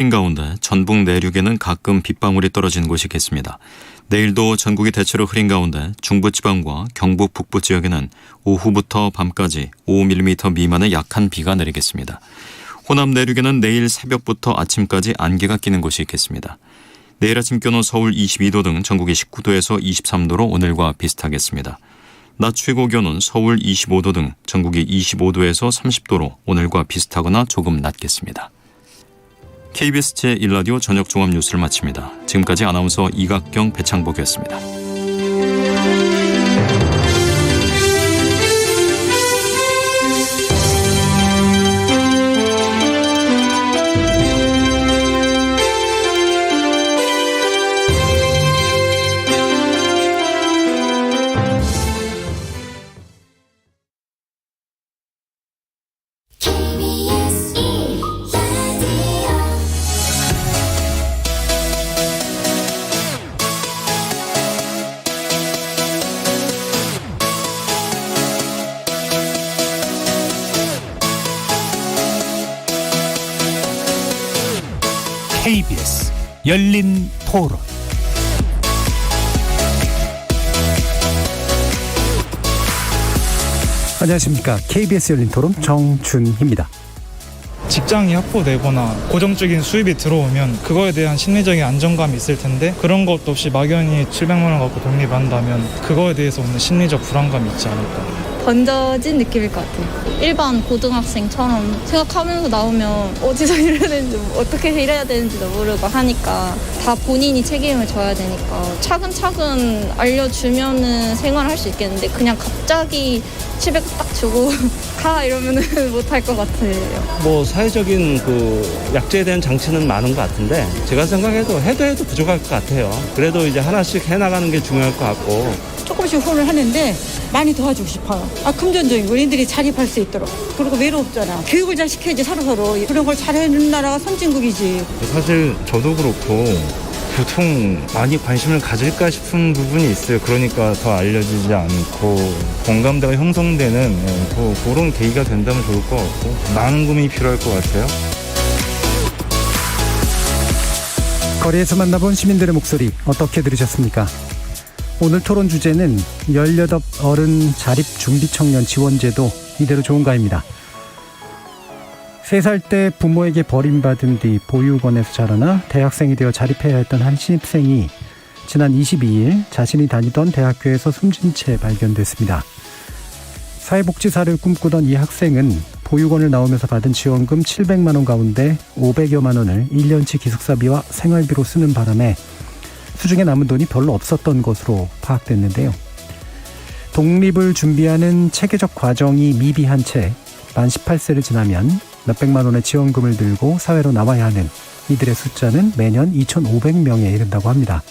인 가운데 전북 내륙에는 가끔 빗방울이 떨어지는 곳이 있겠습니다. 내일도 전국이 대체로 흐린 가운데 중부지방과 경북 북부 지역에는 오후부터 밤까지 5mm 미만의 약한 비가 내리겠습니다. 호남 내륙에는 내일 새벽부터 아침까지 안개가 끼는 곳이 있겠습니다. 내일 아침 기온은 서울 22도 등 전국이 19도에서 23도로 오늘과 비슷하겠습니다. 낮 최고 기온은 서울 25도 등 전국이 25도에서 30도로 오늘과 비슷하거나 조금 낮겠습니다. KBS 제1라디오 저녁 종합 뉴스를 마칩니다. 지금까지 아나운서 이각경, 배창복이었습니다. KBS 열린 토론. 안녕하십니까. KBS 열린 토론 정준희입니다. 직장이 확보되거나 고정적인 수입이 들어오면 그거에 대한 심리적인 안정감이 있을 텐데 그런 것도 없이 막연히 700만 원 갖고 독립한다면 그거에 대해서 오는 심리적 불안감이 있지 않을까. 번져진 느낌일 것 같아요. 일반 고등학생처럼 생각하면서 나오면 어디서 일해야 되는지 어떻게 일해야 되는지도 모르고 하니까 다 본인이 책임을 져야 되니까 차근차근 알려주면은 생활할 수 있겠는데 그냥 갑자기 700 딱 주고 가 이러면은 못할 것 같아요. 사회적인 약제에 대한 장치는 많은 것 같은데 제가 생각해도 해도 부족할 것 같아요. 그래도 이제 하나씩 해나가는 게 중요할 것 같고 조금씩 후원을 하는데 많이 도와주고 싶어요. 금전적인 원인들이 자립할 수 있도록. 그리고 외롭잖아. 교육을 잘 시켜야지 서로. 그런 걸 잘해주는 나라가 선진국이지. 사실 저도 그렇고 보통 많이 관심을 가질까 싶은 부분이 있어요. 그러니까 더 알려지지 않고 공감대가 형성되는 그런 계기가 된다면 좋을 것 같고 많은 고민이 필요할 것 같아요. 거리에서 만나본 시민들의 목소리 어떻게 들으셨습니까? 오늘 토론 주제는 18 어른 자립준비청년 지원제도 이대로 좋은가입니다. 3살 때 부모에게 버림받은 뒤 보육원에서 자라나 대학생이 되어 자립해야 했던 한 신입생이 지난 22일 자신이 다니던 대학교에서 숨진 채 발견됐습니다. 사회복지사를 꿈꾸던 이 학생은 보육원을 나오면서 받은 지원금 700만 원 가운데 500여만 원을 1년치 기숙사비와 생활비로 쓰는 바람에 수중에 남은 돈이 별로 없었던 것으로 파악됐는데요. 독립을 준비하는 체계적 과정이 미비한 채 만 18세를 지나면 몇백만 원의 지원금을 들고 사회로 나와야 하는 이들의 숫자는 매년 2,500명에 이른다고 합니다.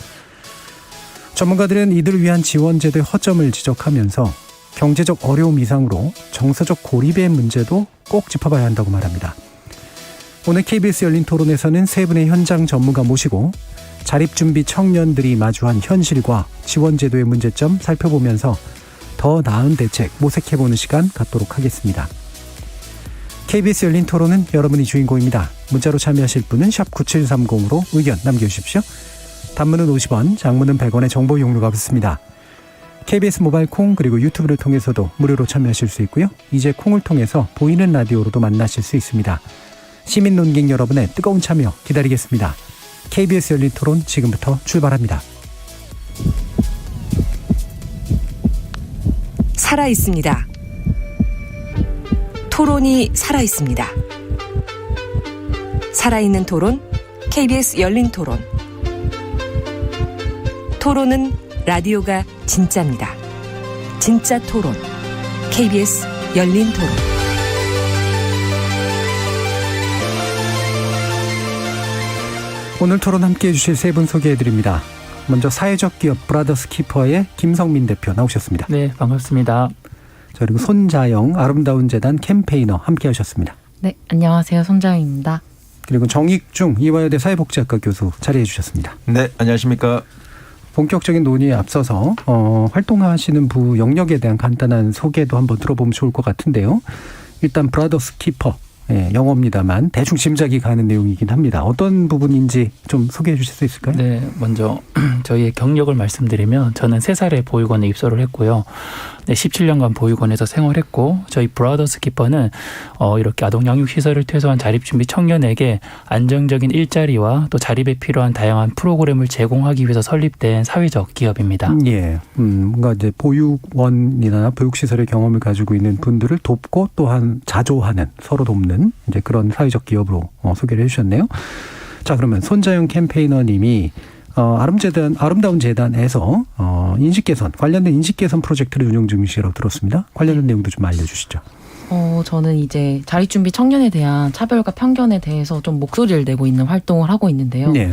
전문가들은 이들을 위한 지원제도의 허점을 지적하면서 경제적 어려움 이상으로 정서적 고립의 문제도 꼭 짚어봐야 한다고 말합니다. 오늘 KBS 열린 토론에서는 세 분의 현장 전문가 모시고 자립준비 청년들이 마주한 현실과 지원제도의 문제점 살펴보면서 더 나은 대책 모색해보는 시간 갖도록 하겠습니다. KBS 열린 토론은 여러분이 주인공입니다. 문자로 참여하실 분은 샵 9730으로 의견 남겨주십시오. 단문은 50원, 장문은 100원의 정보 이용료가 붙습니다. KBS 모바일 콩 그리고 유튜브를 통해서도 무료로 참여하실 수 있고요. 이제 콩을 통해서 보이는 라디오로도 만나실 수 있습니다. 시민 논객 여러분의 뜨거운 참여 기다리겠습니다. KBS 열린 토론 지금부터 출발합니다. 살아있습니다. 토론이 살아있습니다. 살아있는 토론, KBS 열린 토론. 토론은 라디오가 진짜입니다. 진짜 토론, KBS 열린 토론. 오늘 토론 함께해 주실 세 분 소개해드립니다. 먼저 사회적 기업 브라더스키퍼의 김성민 대표 나오셨습니다. 네, 반갑습니다. 그리고 손자영 아름다운 재단 캠페이너 함께하셨습니다. 네, 안녕하세요. 손자영입니다. 그리고 정익중 이화여대 사회복지학과 교수 자리해 주셨습니다. 네, 안녕하십니까. 본격적인 논의에 앞서서 활동하시는 부 영역에 대한 간단한 소개도 한번 들어보면 좋을 것 같은데요. 일단 브라더스키퍼 예, 영어입니다만 대충 짐작이 가는 내용이긴 합니다. 어떤 부분인지 좀 소개해 주실 수 있을까요? 네, 먼저 저희의 경력을 말씀드리면 저는 3살에 보육원에 입소를 했고요. 네, 17년간 보육원에서 생활했고 저희 브라더스 키퍼는 이렇게 아동 양육 시설을 퇴소한 자립준비 청년에게 안정적인 일자리와 또 자립에 필요한 다양한 프로그램을 제공하기 위해서 설립된 사회적 기업입니다. 예, 뭔가 이제 보육원이나 보육시설의 경험을 가지고 있는 분들을 돕고 또한 자조하는, 서로 돕는 이제 그런 사회적 기업으로 소개를 해주셨네요. 자, 그러면 손자영 캠페이너님이 아름다운 재단에서 인식 개선, 관련된 인식 개선 프로젝트를 운영 중이시라고 들었습니다. 관련된 내용도 좀 알려주시죠. 저는 이제 자립준비 청년에 대한 차별과 편견에 대해서 좀 목소리를 내고 있는 활동을 하고 있는데요. 네.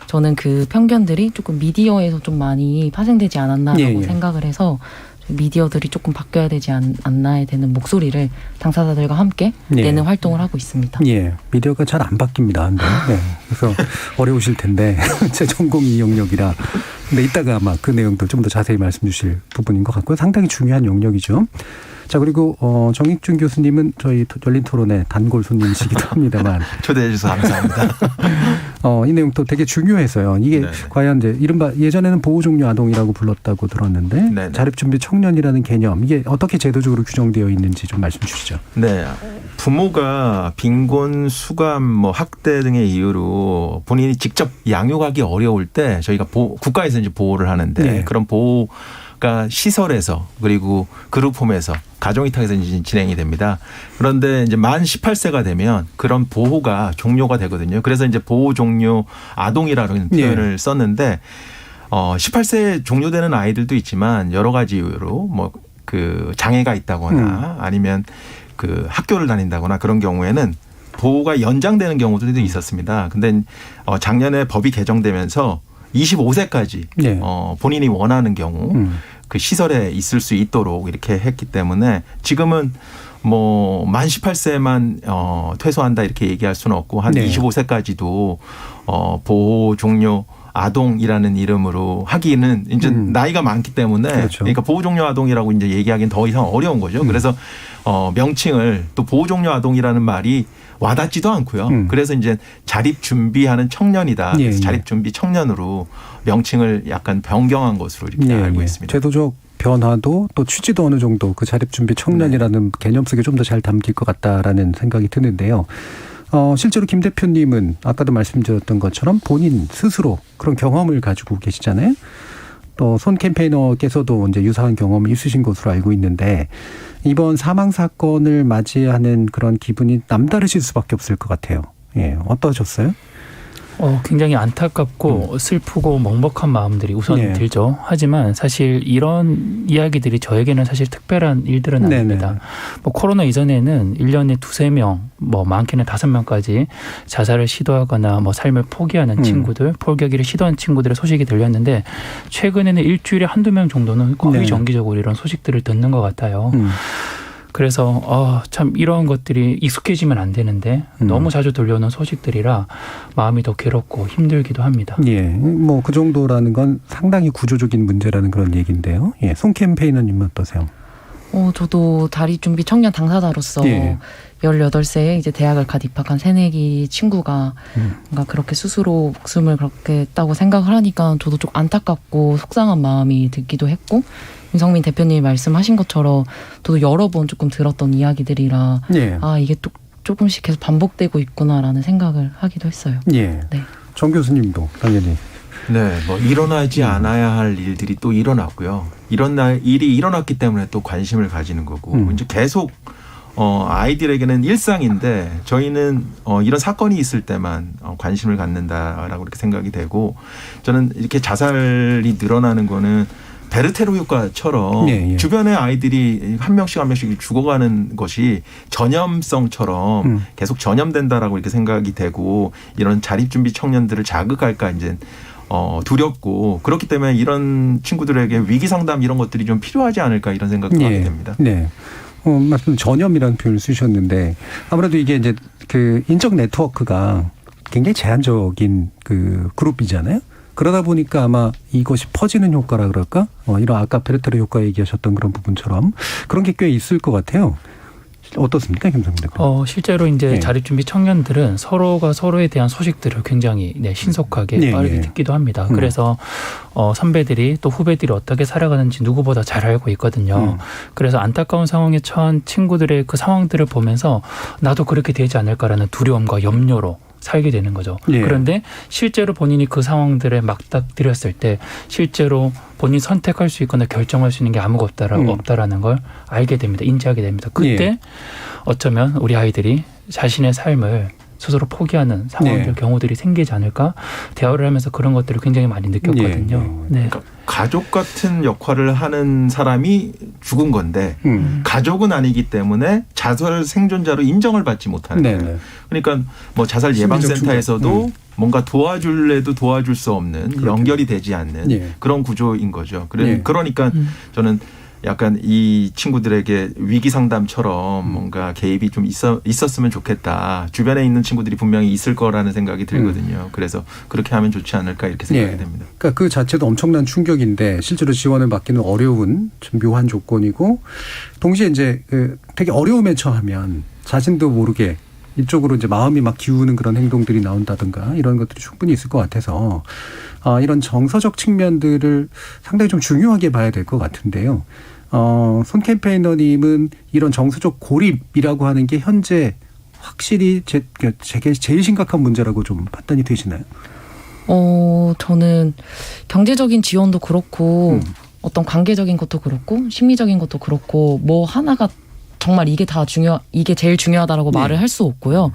저는 그 편견들이 조금 미디어에서 좀 많이 파생되지 않았나라고 예, 예. 생각을 해서 미디어들이 조금 바뀌어야 되지 않나에 되는 목소리를 당사자들과 함께 예. 내는 활동을 하고 있습니다. 예, 미디어가 잘 안 바뀝니다. 근데 네. 그래서 어려우실 텐데 제 전공이 이 영역이라. 근데 이따가 아마 그 내용도 좀 더 자세히 말씀 주실 부분인 것 같고요. 상당히 중요한 영역이죠. 자, 그리고 정익준 교수님은 저희 열린 토론의 단골 손님이시기도 합니다만 초대해 주셔서 감사합니다. 이 내용도 되게 중요해서요. 이게 네네. 과연 이제 이른바 예전에는 보호종료 아동이라고 불렀다고 들었는데 네네. 자립준비 청년이라는 개념, 이게 어떻게 제도적으로 규정되어 있는지 좀 말씀 주시죠. 네. 부모가 빈곤, 수감, 학대 등의 이유로 본인이 직접 양육하기 어려울 때 저희가 국가에서 이제 보호를 하는데 네. 그런 보호가 시설에서 그리고 그룹홈에서 가정위탁에서 이제 진행이 됩니다. 그런데 이제 만 18세가 되면 그런 보호가 종료가 되거든요. 그래서 이제 보호 종료 아동이라는 표현을 썼는데 18세 종료되는 아이들도 있지만 여러 가지 이유로 그 장애가 있다거나 아니면 그 학교를 다닌다거나 그런 경우에는 보호가 연장되는 경우들도 있었습니다. 근데 작년에 법이 개정되면서 25세까지 네. 본인이 원하는 경우 그 시설에 있을 수 있도록 이렇게 했기 때문에 지금은 만 18세만 퇴소한다 이렇게 얘기할 수는 없고 한 네. 25세까지도 보호 종료 아동이라는 이름으로 하기는 이제 나이가 많기 때문에 그렇죠. 그러니까 보호종료 아동이라고 이제 얘기하기는 더 이상 어려운 거죠. 그래서 명칭을 또 보호종료 아동이라는 말이 와닿지도 않고요. 그래서 이제 자립 준비하는 청년이다. 예, 그래서 예. 자립 준비 청년으로 명칭을 약간 변경한 것으로 이렇게 알고 있습니다. 제도적 변화도 또 취지도 어느 정도 그 자립준비 청년이라는 개념 속에 좀 더 잘 담길 것 같다라는 생각이 드는데요. 실제로 김 대표님은 아까도 말씀드렸던 것처럼 본인 스스로 그런 경험을 가지고 계시잖아요. 또 손 캠페이너께서도 이제 유사한 경험이 있으신 것으로 알고 있는데 이번 사망 사건을 맞이하는 그런 기분이 남다르실 수밖에 없을 것 같아요. 예, 어떠셨어요? 굉장히 안타깝고 슬프고 먹먹한 마음들이 우선 네. 들죠. 하지만 사실 이런 이야기들이 저에게는 사실 특별한 일들은 아닙니다. 네네. 코로나 이전에는 1년에 2-3명, 많게는 5명까지 자살을 시도하거나 삶을 포기하는 친구들, 포기하기를 시도한 친구들의 소식이 들렸는데 최근에는 일주일에 1-2명 정도는 거의 네. 정기적으로 이런 소식들을 듣는 것 같아요. 그래서 참 이런 것들이 익숙해지면 안 되는데 너무 자주 들려오는 소식들이라 마음이 더 괴롭고 힘들기도 합니다. 예, 그 정도라는 건 상당히 구조적인 문제라는 그런 얘기인데요. 예, 손 캠페이너님은 어떠세요? 저도 자립준비 청년 당사자로서 예. 18세에 이제 대학을 갓 입학한 새내기 친구가 뭔가 그렇게 스스로 목숨을 그렇게 했다고 생각을 하니까 저도 좀 안타깝고 속상한 마음이 들기도 했고 윤성민 대표님이 말씀하신 것처럼 저도 여러 번 조금 들었던 이야기들이라 예. 이게 또 조금씩 계속 반복되고 있구나라는 생각을 하기도 했어요. 예. 네. 정 교수님도 당연히. 네, 일어나지 않아야 할 일들이 또 일어났고요. 일이 일어났기 때문에 또 관심을 가지는 거고 이제 계속 아이들에게는 일상인데 저희는 이런 사건이 있을 때만 관심을 갖는다라고 이렇게 생각이 되고 저는 이렇게 자살이 늘어나는 거는 베르테로 효과처럼 예. 주변의 아이들이 한 명씩 죽어가는 것이 전염성처럼 계속 전염된다라고 이렇게 생각이 되고 이런 자립준비 청년들을 자극할까 이제 두렵고 그렇기 때문에 이런 친구들에게 위기 상담 이런 것들이 좀 필요하지 않을까 이런 생각도 하게 됩니다. 네. 말씀 전염이라는 표현을 쓰셨는데 아무래도 이게 이제 그 인적 네트워크가 굉장히 제한적인 그 그룹이잖아요. 그러다 보니까 아마 이것이 퍼지는 효과라 그럴까? 이런 아까 베르테로 효과 얘기하셨던 그런 부분처럼 그런 게 꽤 있을 것 같아요. 어떻습니까, 김성민 대표? 실제로 이제 예. 자립준비 청년들은 서로가 서로에 대한 소식들을 굉장히 신속하게 예, 빠르게 예. 듣기도 합니다. 그래서 선배들이 또 후배들이 어떻게 살아가는지 누구보다 잘 알고 있거든요. 그래서 안타까운 상황에 처한 친구들의 그 상황들을 보면서 나도 그렇게 되지 않을까라는 두려움과 염려로 살게 되는 거죠. 예. 그런데 실제로 본인이 그 상황들에 맞닥뜨렸을 때 실제로 본인이 선택할 수 있거나 결정할 수 있는 게 아무것도 없다라는 걸 알게 됩니다. 인지하게 됩니다. 그때 예. 어쩌면 우리 아이들이 자신의 삶을 스스로 포기하는 상황들, 예. 경우들이 생기지 않을까 대화를 하면서 그런 것들을 굉장히 많이 느꼈거든요. 예. 네. 그러니까 가족 같은 역할을 하는 사람이 죽은 건데 가족은 아니기 때문에 자살 생존자로 인정을 받지 못하는 네네. 거예요. 그러니까 뭐 자살 예방센터에서도 뭔가 도와줄래도 도와줄 수 없는 그렇게. 연결이 되지 않는 예. 그런 구조인 거죠. 예. 그러니까 저는 약간 이 친구들에게 위기 상담처럼 뭔가 개입이 좀 있었으면 좋겠다. 주변에 있는 친구들이 분명히 있을 거라는 생각이 들거든요. 그래서 그렇게 하면 좋지 않을까 이렇게 생각이 예. 됩니다. 그러니까 그 자체도 엄청난 충격인데 실제로 지원을 받기는 어려운 좀 묘한 조건이고 동시에 이제 그 되게 어려움에 처하면 자신도 모르게 이쪽으로 이제 마음이 막 기우는 그런 행동들이 나온다든가 이런 것들이 충분히 있을 것 같아서 이런 정서적 측면들을 상당히 좀 중요하게 봐야 될 것 같은데요. 손 캠페이너님은 이런 정서적 고립이라고 하는 게 현재 확실히 제게 제일 심각한 문제라고 좀 판단이 되시나요? 저는 경제적인 지원도 그렇고 어떤 관계적인 것도 그렇고 심리적인 것도 그렇고 뭐 하나가 정말 이게 제일 중요하다라고 말을 할 수 없고요.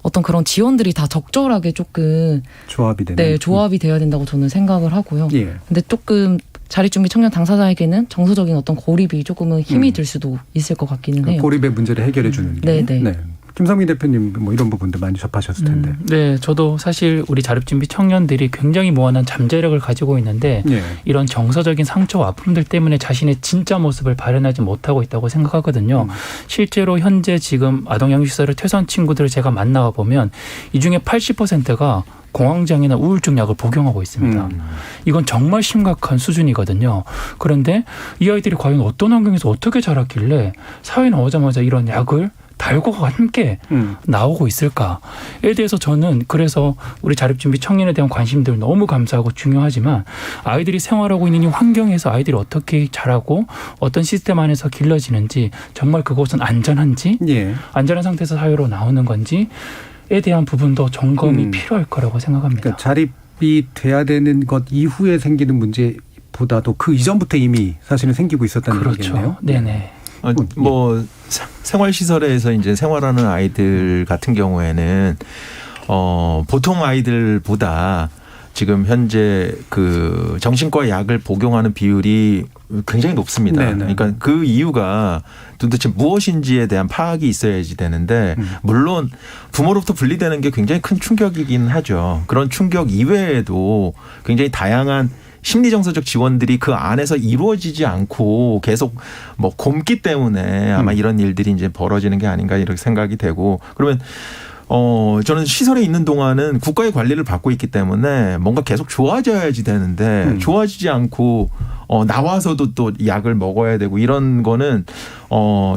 어떤 그런 지원들이 다 적절하게 조금 조합이 되는. 네, 조합이 돼야 된다고 저는 생각을 하고요. 예. 근데 조금 자립준비 청년 당사자에게는 정서적인 어떤 고립이 조금은 힘이 들 수도 있을 것 같기는 해요. 고립의 문제를 해결해 주는 게. 네네. 네. 김성민 대표님 뭐 이런 부분도 많이 접하셨을 텐데. 네, 저도 사실 우리 자립준비 청년들이 굉장히 무한한 잠재력을 가지고 있는데 예. 이런 정서적인 상처와 아픔들 때문에 자신의 진짜 모습을 발현하지 못하고 있다고 생각하거든요. 실제로 현재 지금 아동양육시설을 퇴소한 친구들을 제가 만나와 보면 이 중에 80%가 공황장애나 우울증 약을 복용하고 있습니다. 이건 정말 심각한 수준이거든요. 그런데 이 아이들이 과연 어떤 환경에서 어떻게 자랐길래 사회에 나오자마자 이런 약을 달고가 함께 나오고 있을까에 대해서 저는 그래서 우리 자립준비 청년에 대한 관심들 너무 감사하고 중요하지만 아이들이 생활하고 있는 이 환경에서 아이들이 어떻게 자라고 어떤 시스템 안에서 길러지는지 정말 그곳은 안전한지 예. 안전한 상태에서 사회로 나오는 건지에 대한 부분도 점검이 필요할 거라고 생각합니다. 그러니까 자립이 돼야 되는 것 이후에 생기는 문제보다도 그 이전부터 이미 사실은 생기고 있었다는 얘기겠네요. 그렇죠. 네네. 뭐 생활시설에서 이제 생활하는 아이들 같은 경우에는 보통 아이들보다 지금 현재 그 정신과 약을 복용하는 비율이 굉장히 높습니다. 네네. 그러니까 그 이유가 도대체 무엇인지에 대한 파악이 있어야지 되는데 물론 부모로부터 분리되는 게 굉장히 큰 충격이긴 하죠. 그런 충격 이외에도 굉장히 다양한 심리정서적 지원들이 그 안에서 이루어지지 않고 계속 뭐 곪기 때문에 아마 이런 일들이 이제 벌어지는 게 아닌가 이렇게 생각이 되고 그러면 저는 시설에 있는 동안은 국가의 관리를 받고 있기 때문에 뭔가 계속 좋아져야지 되는데 좋아지지 않고 나와서도 또 약을 먹어야 되고 이런 거는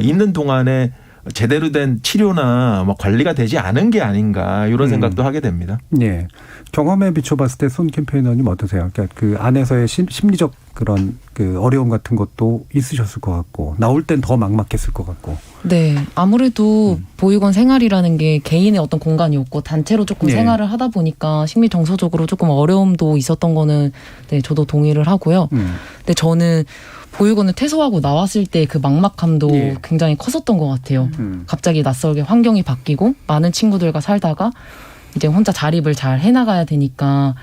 있는 동안에 제대로 된 치료나 뭐 관리가 되지 않은 게 아닌가 이런 생각도 하게 됩니다. 예. 경험에 비춰봤을 때 손 캠페이너님 어떠세요? 그러니까 그 안에서의 심리적 그런 그 어려움 같은 것도 있으셨을 것 같고 나올 땐 더 막막했을 것 같고. 네, 아무래도 보육원 생활이라는 게 개인의 어떤 공간이었고 단체로 조금 예. 생활을 하다 보니까 심리 정서적으로 조금 어려움도 있었던 거는 네, 저도 동의를 하고요. 근데 저는 보육원을 퇴소하고 나왔을 때 그 막막함도 예. 굉장히 컸었던 것 같아요. 갑자기 낯설게 환경이 바뀌고 많은 친구들과 살다가 이제 혼자 자립을 잘 해나가야 되니까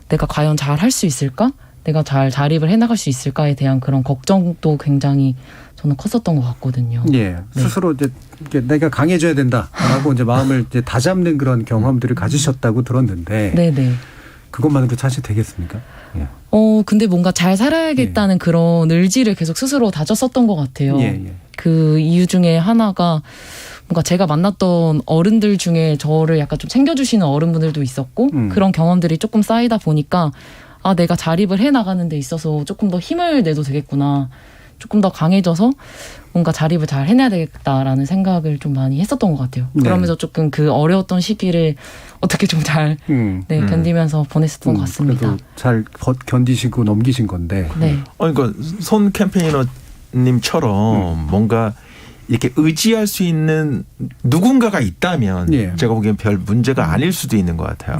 내가 과연 잘 할 수 있을까? 내가 잘 자립을 해나갈 수 있을까에 대한 그런 걱정도 굉장히 저는 컸었던 것 같거든요. 예. 네. 스스로 이제 내가 강해져야 된다라고 이제 마음을 이제 다잡는 그런 경험들을 가지셨다고 들었는데. 네네. 그것만으로 사실 되겠습니까? 예. 근데 뭔가 잘 살아야겠다는 그런 의지를 계속 스스로 다졌었던 것 같아요. 예. 그 이유 중에 하나가 뭔가 제가 만났던 어른들 중에 저를 약간 좀 챙겨주시는 어른분들도 있었고 그런 경험들이 조금 쌓이다 보니까 아 내가 자립을 해나가는 데 있어서 조금 더 힘을 내도 되겠구나. 조금 더 강해져서 뭔가 자립을 잘 해내야 되겠다라는 생각을 좀 많이 했었던 것 같아요. 네. 그러면서 조금 그 어려웠던 시기를 어떻게 좀 잘 견디면서 보냈었던 것 같습니다. 그래도 잘 견디시고 넘기신 건데. 네. 그러니까 손 캠페이너님처럼 뭔가 이렇게 의지할 수 있는 누군가가 있다면 예. 제가 보기엔 별 문제가 아닐 수도 있는 것 같아요.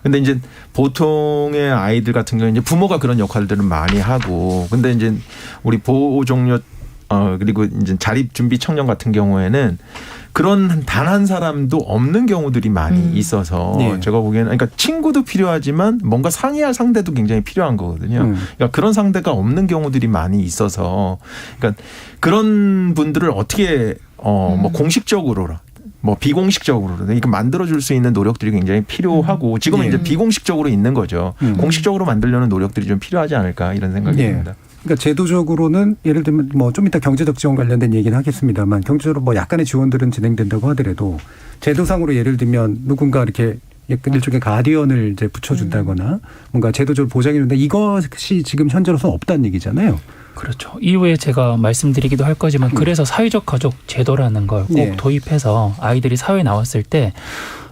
근데 이제 보통의 아이들 같은 경우는 이제 부모가 그런 역할들을 많이 하고, 근데 이제 우리 보호 종료 그리고 이제 자립 준비 청년 같은 경우에는 그런 단 한 사람도 없는 경우들이 많이 있어서 네. 제가 보기에는 그러니까 친구도 필요하지만 뭔가 상의할 상대도 굉장히 필요한 거거든요. 그러니까 그런 상대가 없는 경우들이 많이 있어서 그러니까 그런 분들을 어떻게 뭐 공식적으로 뭐 비공식적으로 이렇게 만들어줄 수 있는 노력들이 굉장히 필요하고 지금은 이제 비공식적으로 있는 거죠. 공식적으로 만들려는 노력들이 좀 필요하지 않을까 이런 생각이 듭니다. 그러니까 제도적으로는 예를 들면 뭐 좀 이따 경제적 지원 관련된 얘기는 하겠습니다만 경제적으로 뭐 약간의 지원들은 진행된다고 하더라도 제도상으로 예를 들면 누군가 이렇게 약간 일종의 가디언을 이제 붙여준다거나 뭔가 제도적으로 보장해준다 이것이 지금 현재로서는 없다는 얘기잖아요. 그렇죠. 이후에 제가 말씀드리기도 할 거지만 그래서 사회적 가족 제도라는 걸 꼭 도입해서 아이들이 사회에 나왔을 때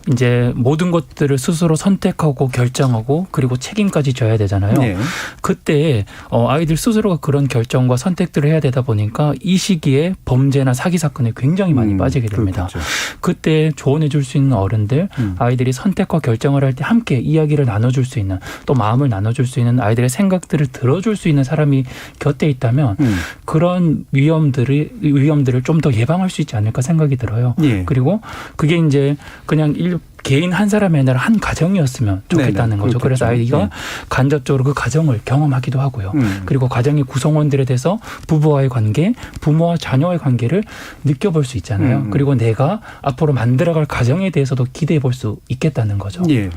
이제 모든 것들을 스스로 선택하고 결정하고 그리고 책임까지 져야 되잖아요. 네. 그때 아이들 스스로가 그런 결정과 선택들을 해야 되다 보니까 이 시기에 범죄나 사기 사건에 굉장히 많이 빠지게 됩니다. 그렇겠죠. 그때 조언해 줄 수 있는 어른들, 아이들이 선택과 결정을 할 때 함께 이야기를 나눠줄 수 있는 또 마음을 나눠줄 수 있는 아이들의 생각들을 들어줄 수 있는 사람이 곁에 있다면 그런 위험들을 좀 더 예방할 수 있지 않을까 생각이 들어요. 예. 그리고 그게 이제 그냥 개인 한 사람이 아니라 한 가정이었으면 좋겠다는 거죠. 그렇겠죠. 그래서 아이가 간접적으로 그 가정을 경험하기도 하고요. 그리고 가정의 구성원들에 대해서 부부와의 관계, 부모와 자녀의 관계를 느껴볼 수 있잖아요. 그리고 내가 앞으로 만들어갈 가정에 대해서도 기대해 볼 수 있겠다는 거죠. 예.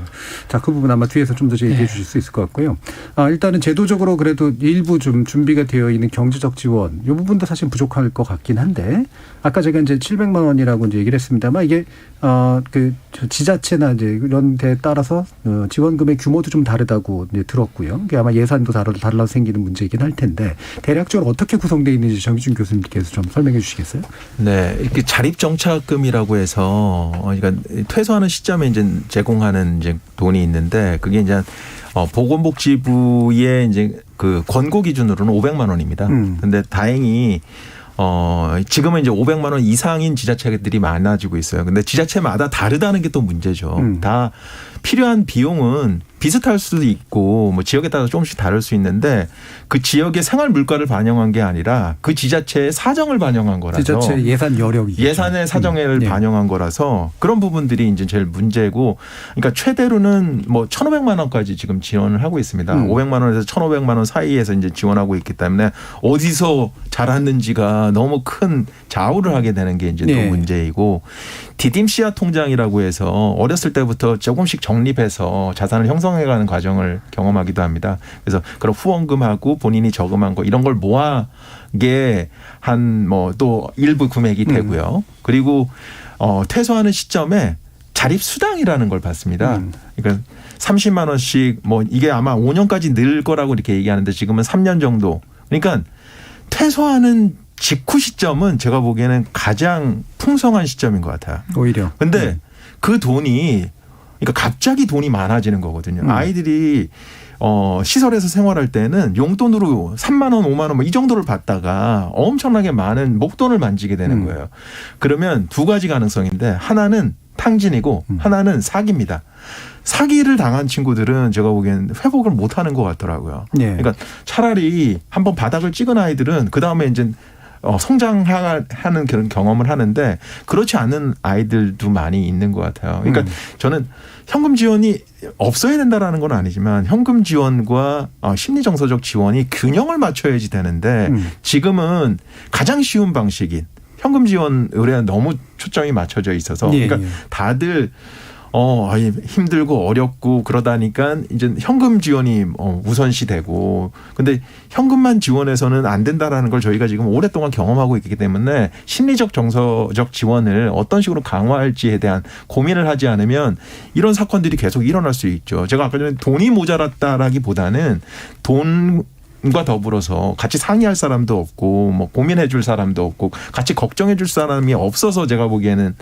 자, 그 부분 아마 뒤에서 좀 더 얘기해 주실 수 있을 것 같고요. 일단은 제도적으로 그래도 일부 좀 준비가 되어 있는 경제적 지원, 이 부분도 사실 부족할 것 같긴 한데, 아까 제가 이제 700만 원이라고 이제 얘기를 했습니다만, 이게, 그 지자체나 이제 이런 데에 따라서 지원금의 규모도 좀 다르다고 이제 들었고요. 그게 아마 예산도 달라서 생기는 문제이긴 할 텐데, 대략적으로 어떻게 구성되어 있는지 정희준 교수님께서 좀 설명해 주시겠어요? 네, 이렇게 자립정착금이라고 해서 그러니까 퇴소하는 시점에 이제 제공하는 이제 돈이 있는데 그게 이제 보건복지부의 이제 그 권고 기준으로는 500만 원입니다. 근데 다행히 지금은 이제 500만 원 이상인 지자체들이 많아지고 있어요. 근데 지자체마다 다르다는 게 또 문제죠. 다 필요한 비용은 비슷할 수도 있고 뭐 지역에 따라 조금씩 다를 수 있는데 그 지역의 생활 물가를 반영한 게 아니라 그 지자체의 사정을 반영한 거라서 지자체 예산 여력이 예산의 사정을 반영한 거라서 그런 부분들이 이제 제일 문제고 그러니까 최대로는 뭐 1,500만 원까지 지금 지원을 하고 있습니다. 500만 원에서 1,500만 원 사이에서 이제 지원하고 있기 때문에 어디서 자랐는지가 너무 큰 좌우를 하게 되는 게 이제 또 문제이고 디딤시아 통장이라고 해서 어렸을 때부터 조금씩 적립해서 자산을 형성해가는 과정을 경험하기도 합니다. 그래서 그런 후원금하고 본인이 저금한 거 이런 걸 모아게 한 뭐 또 일부 금액이 되고요. 그리고 퇴소하는 시점에 자립수당이라는 걸 받습니다. 그러니까 30만 원씩 뭐 이게 아마 5년까지 늘 거라고 이렇게 얘기하는데 지금은 3년 정도. 그러니까 퇴소하는 직후 시점은 제가 보기에는 가장 풍성한 시점인 것 같아요. 오히려. 근데 그 돈이 그러니까 갑자기 돈이 많아지는 거거든요. 아이들이 시설에서 생활할 때는 용돈으로 3만 원, 5만 원 뭐 이 정도를 받다가 엄청나게 많은 목돈을 만지게 되는 거예요. 그러면 두 가지 가능성인데 하나는 탕진이고 하나는 사기입니다. 사기를 당한 친구들은 제가 보기엔 회복을 못 하는 것 같더라고요. 그러니까 차라리 한번 바닥을 찍은 아이들은 그다음에 이제 성장하는 그런 경험을 하는데 그렇지 않은 아이들도 많이 있는 것 같아요. 그러니까 저는 현금 지원이 없어야 된다라는 건 아니지만 현금 지원과 심리정서적 지원이 균형을 맞춰야지 되는데 지금은 가장 쉬운 방식인 현금 지원 의뢰에 너무 초점이 맞춰져 있어서 그러니까 다들 힘들고 어렵고 그러다니까 이제 현금 지원이 우선시되고 근데 현금만 지원해서는 안 된다라는 걸 저희가 지금 오랫동안 경험하고 있기 때문에 심리적 정서적 지원을 어떤 식으로 강화할지에 대한 고민을 하지 않으면 이런 사건들이 계속 일어날 수 있죠. 제가 아까 전에 돈이 모자랐다라기보다는 돈 과 더불어서 같이 상의할 사람도 없고 뭐 고민해 줄 사람도 없고 같이 걱정해 줄 사람이 없어서 제가 보기에는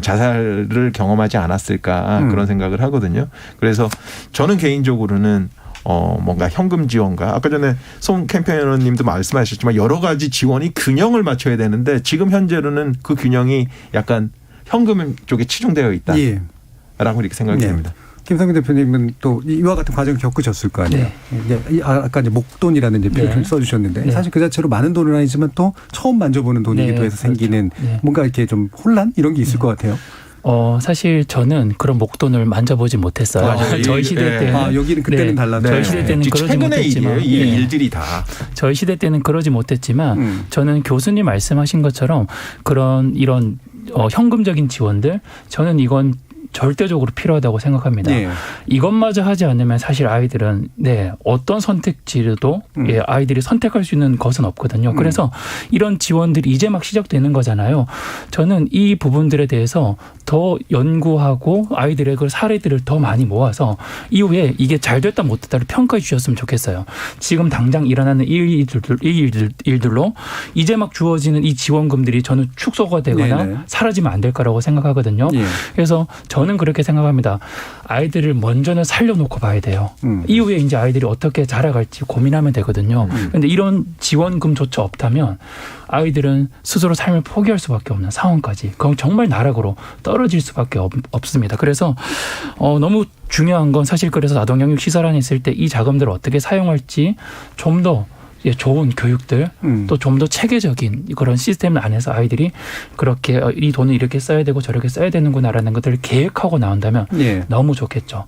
자살을 경험하지 않았을까 그런 생각을 하거든요. 그래서 저는 개인적으로는 뭔가 현금 지원과 아까 전에 송 캠페이너님도 말씀하셨지만 여러 가지 지원이 균형을 맞춰야 되는데 지금 현재로는 그 균형이 약간 현금 쪽에 치중되어 있다라고 예. 이렇게 생각이 됩니다. 김성민 대표님은 또 이와 같은 과정을 겪으셨을 거 아니에요. 네. 아까 이제 목돈이라는 이제 표현을 써주셨는데 네. 사실 그 자체로 많은 돈은 아니지만 또 처음 만져보는 돈이기도 네, 해서 생기는 그렇죠. 네. 뭔가 이렇게 좀 혼란 이런 게 있을 것 같아요. 사실 저는 그런 목돈을 만져보지 못했어요. 저희 시대 때는 여기는 그때는 달라요. 저희 시대 때는 그러지 최근의 못했지만 일이에요. 이 일들이 다. 저희 시대 때는 그러지 못했지만 저는 교수님 말씀하신 것처럼 이런 현금적인 지원들 저는 이건 절대적으로 필요하다고 생각합니다. 네. 이것마저 하지 않으면 사실 아이들은 어떤 선택지도 아이들이 선택할 수 있는 것은 없거든요. 그래서 이런 지원들이 이제 막 시작되는 거잖아요. 저는 이 부분들에 대해서 더 연구하고 아이들의 그 사례들을 더 많이 모아서 이후에 이게 잘 됐다 못 됐다를 평가해 주셨으면 좋겠어요. 지금 당장 일어나는 이 일들로 이제 막 주어지는 이 지원금들이 저는 축소가 되거나 네네. 사라지면 안 될 거라고 생각하거든요. 예. 그래서 저는 그렇게 생각합니다. 아이들을 먼저는 살려놓고 봐야 돼요. 이후에 이제 아이들이 어떻게 자라갈지 고민하면 되거든요. 그런데 이런 지원금조차 없다면 아이들은 스스로 삶을 포기할 수밖에 없는 상황까지 그건 정말 나락으로 떨어질 수밖에 없습니다. 그래서 너무 중요한 건 사실 그래서 아동양육 시설 안에 있을 때 이 자금들을 어떻게 사용할지 좀 더 좋은 교육들 또 좀 더 체계적인 그런 시스템 안에서 아이들이 그렇게 이 돈을 이렇게 써야 되고 저렇게 써야 되는구나라는 것들을 계획하고 나온다면 너무 좋겠죠.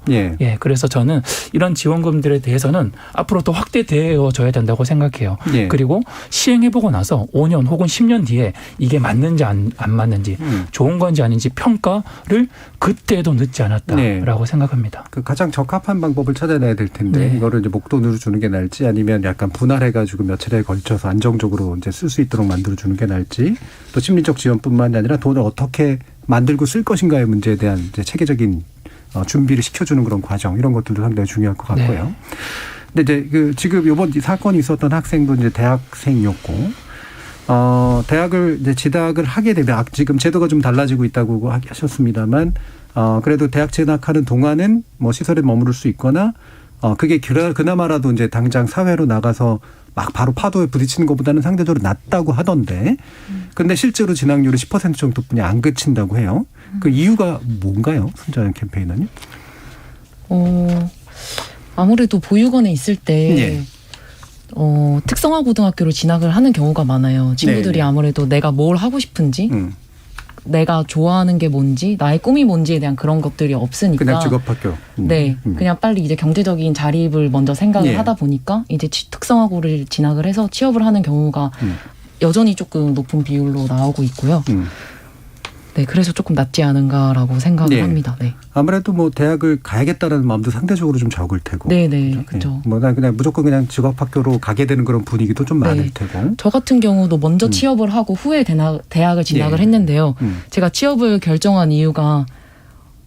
그래서 저는 이런 지원금들에 대해서는 앞으로 더 확대되어져야 된다고 생각해요. 그리고 시행해보고 나서 5년 혹은 10년 뒤에 이게 맞는지 안 맞는지 좋은 건지 아닌지 평가를 그때도 늦지 않았다라고 생각합니다. 그 가장 적합한 방법을 찾아내야 될 텐데 이거를 이제 목돈으로 주는 게 나을지 아니면 약간 분할해가지고 몇 차례에 걸쳐서 안정적으로 이제 쓸 수 있도록 만들어 주는 게 나을지 또 심리적 지원뿐만이 아니라 돈을 어떻게 만들고 쓸 것인가의 문제에 대한 이제 체계적인 준비를 시켜주는 그런 과정 이런 것들도 상당히 중요할 것 같고요. 근데 이제 지금 이번 사건이 있었던 학생도 이제 대학생이었고. 대학을 이제 진학을 하게 되면 지금 제도가 좀 달라지고 있다고 하셨습니다만 그래도 대학 진학하는 동안은 뭐 시설에 머무를 수 있거나 그게 그나마라도 이제 당장 사회로 나가서 막 바로 파도에 부딪히는 것보다는 상대적으로 낫다고 하던데 근데 실제로 진학률은 10% 정도뿐이 안 그친다고 해요. 그 이유가 뭔가요? 손자연 캠페이너님? 아무래도 보육원에 있을 때 특성화 고등학교로 진학을 하는 경우가 많아요. 친구들이 아무래도 내가 뭘 하고 싶은지 내가 좋아하는 게 뭔지 나의 꿈이 뭔지에 대한 그런 것들이 없으니까 그냥 직업학교. 그냥 빨리 이제 경제적인 자립을 먼저 생각을 하다 보니까 이제 특성화고를 진학을 해서 취업을 하는 경우가 여전히 조금 높은 비율로 나오고 있고요. 그래서 조금 낫지 않은가라고 생각을 합니다. 아무래도 뭐 대학을 가야겠다라는 마음도 상대적으로 좀 적을 테고. 그렇죠. 뭐 그냥 무조건 그냥 직업학교로 가게 되는 그런 분위기도 좀 많을 테고. 저 같은 경우도 먼저 취업을 하고 후에 대학을 진학을 했는데요. 제가 취업을 결정한 이유가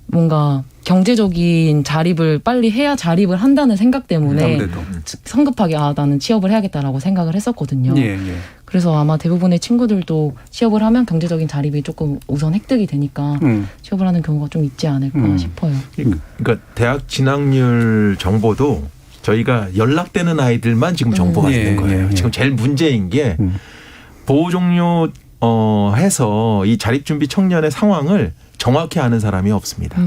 뭔가 경제적인 자립을 빨리 해야 자립을 한다는 생각 때문에 성급하게 나는 취업을 해야겠다라고 생각을 했었거든요. 그래서 아마 대부분의 친구들도 취업을 하면 경제적인 자립이 조금 우선 획득이 되니까 취업을 하는 경우가 좀 있지 않을까 싶어요. 그러니까 대학 진학률 정보도 저희가 연락되는 아이들만 지금 정보가 있는 거예요. 지금 제일 문제인 게 보호 종료 해서 이 자립준비 청년의 상황을 정확히 아는 사람이 없습니다.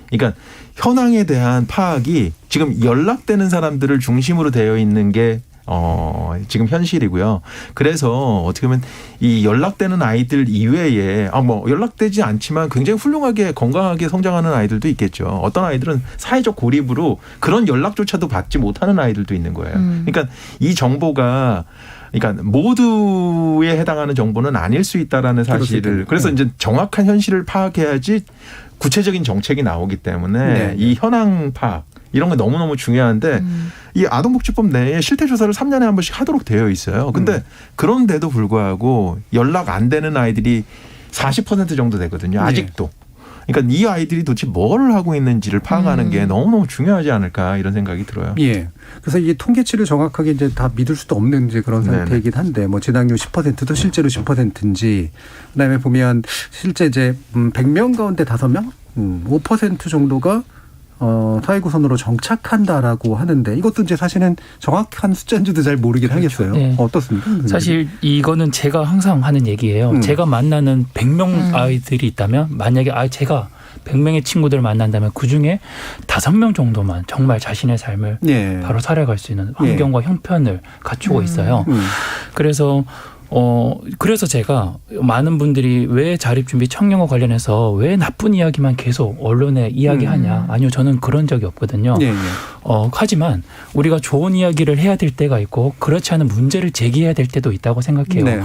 그러니까 현황에 대한 파악이 지금 연락되는 사람들을 중심으로 되어 있는 게 지금 현실이고요. 그래서 어떻게 보면 이 연락되는 아이들 이외에 뭐 연락되지 않지만 굉장히 훌륭하게 건강하게 성장하는 아이들도 있겠죠. 어떤 아이들은 사회적 고립으로 그런 연락조차도 받지 못하는 아이들도 있는 거예요. 그러니까 이 정보가 모두에 해당하는 정보는 아닐 수 있다라는 사실을 그래서 이제 정확한 현실을 파악해야지 구체적인 정책이 나오기 때문에 이 현황 파악 이런 게 너무너무 중요한데 이 아동복지법 내에 실태조사를 3년에 한 번씩 하도록 되어 있어요. 근데 그런데도 불구하고 연락 안 되는 아이들이 40% 정도 되거든요. 아직도. 그러니까 이 아이들이 도대체 뭘 하고 있는지를 파악하는 게 너무너무 중요하지 않을까 이런 생각이 들어요. 예. 그래서 이게 통계치를 정확하게 이제 다 믿을 수도 없는 이제 그런 상태이긴 한데 뭐 진학률 10%도 실제로 10%인지 그다음에 보면 실제 이제 100명 가운데 5명 5% 정도가 사회구선으로 정착한다라고 하는데 이것도 이제 사실은 정확한 숫자인지도 잘 모르긴 하겠어요. 네. 어떻습니까? 사실 이거는 제가 항상 하는 얘기예요. 제가 만나는 100명 아이들이 있다면 만약에 제가 100명의 친구들을 만난다면 그중에 5명 정도만 정말 자신의 삶을 예. 바로 살아갈 수 있는 환경과 형편을 갖추고 있어요. 그래서 제가 많은 분들이 왜 자립준비 청년과 관련해서 왜 나쁜 이야기만 계속 언론에 이야기하냐. 아니요, 저는 그런 적이 없거든요. 예, 예. 하지만 우리가 좋은 이야기를 해야 될 때가 있고 그렇지 않은 문제를 제기해야 될 때도 있다고 생각해요. 네, 네.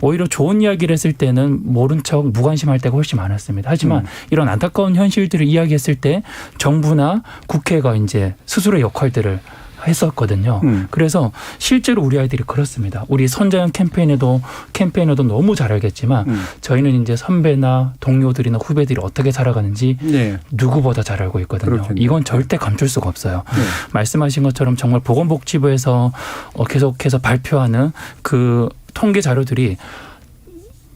오히려 좋은 이야기를 했을 때는 모른 척 무관심할 때가 훨씬 많았습니다. 하지만 이런 안타까운 현실들을 이야기했을 때 정부나 국회가 이제 스스로의 역할들을 했었거든요. 그래서 실제로 우리 아이들이 그렇습니다. 우리 선자연 캠페인에도 너무 잘 알겠지만 저희는 이제 선배나 동료들이나 후배들이 어떻게 살아가는지 네. 누구보다 잘 알고 있거든요. 그렇군요. 이건 절대 감출 수가 없어요. 네. 말씀하신 것처럼 정말 보건복지부에서 계속해서 발표하는 그 통계 자료들이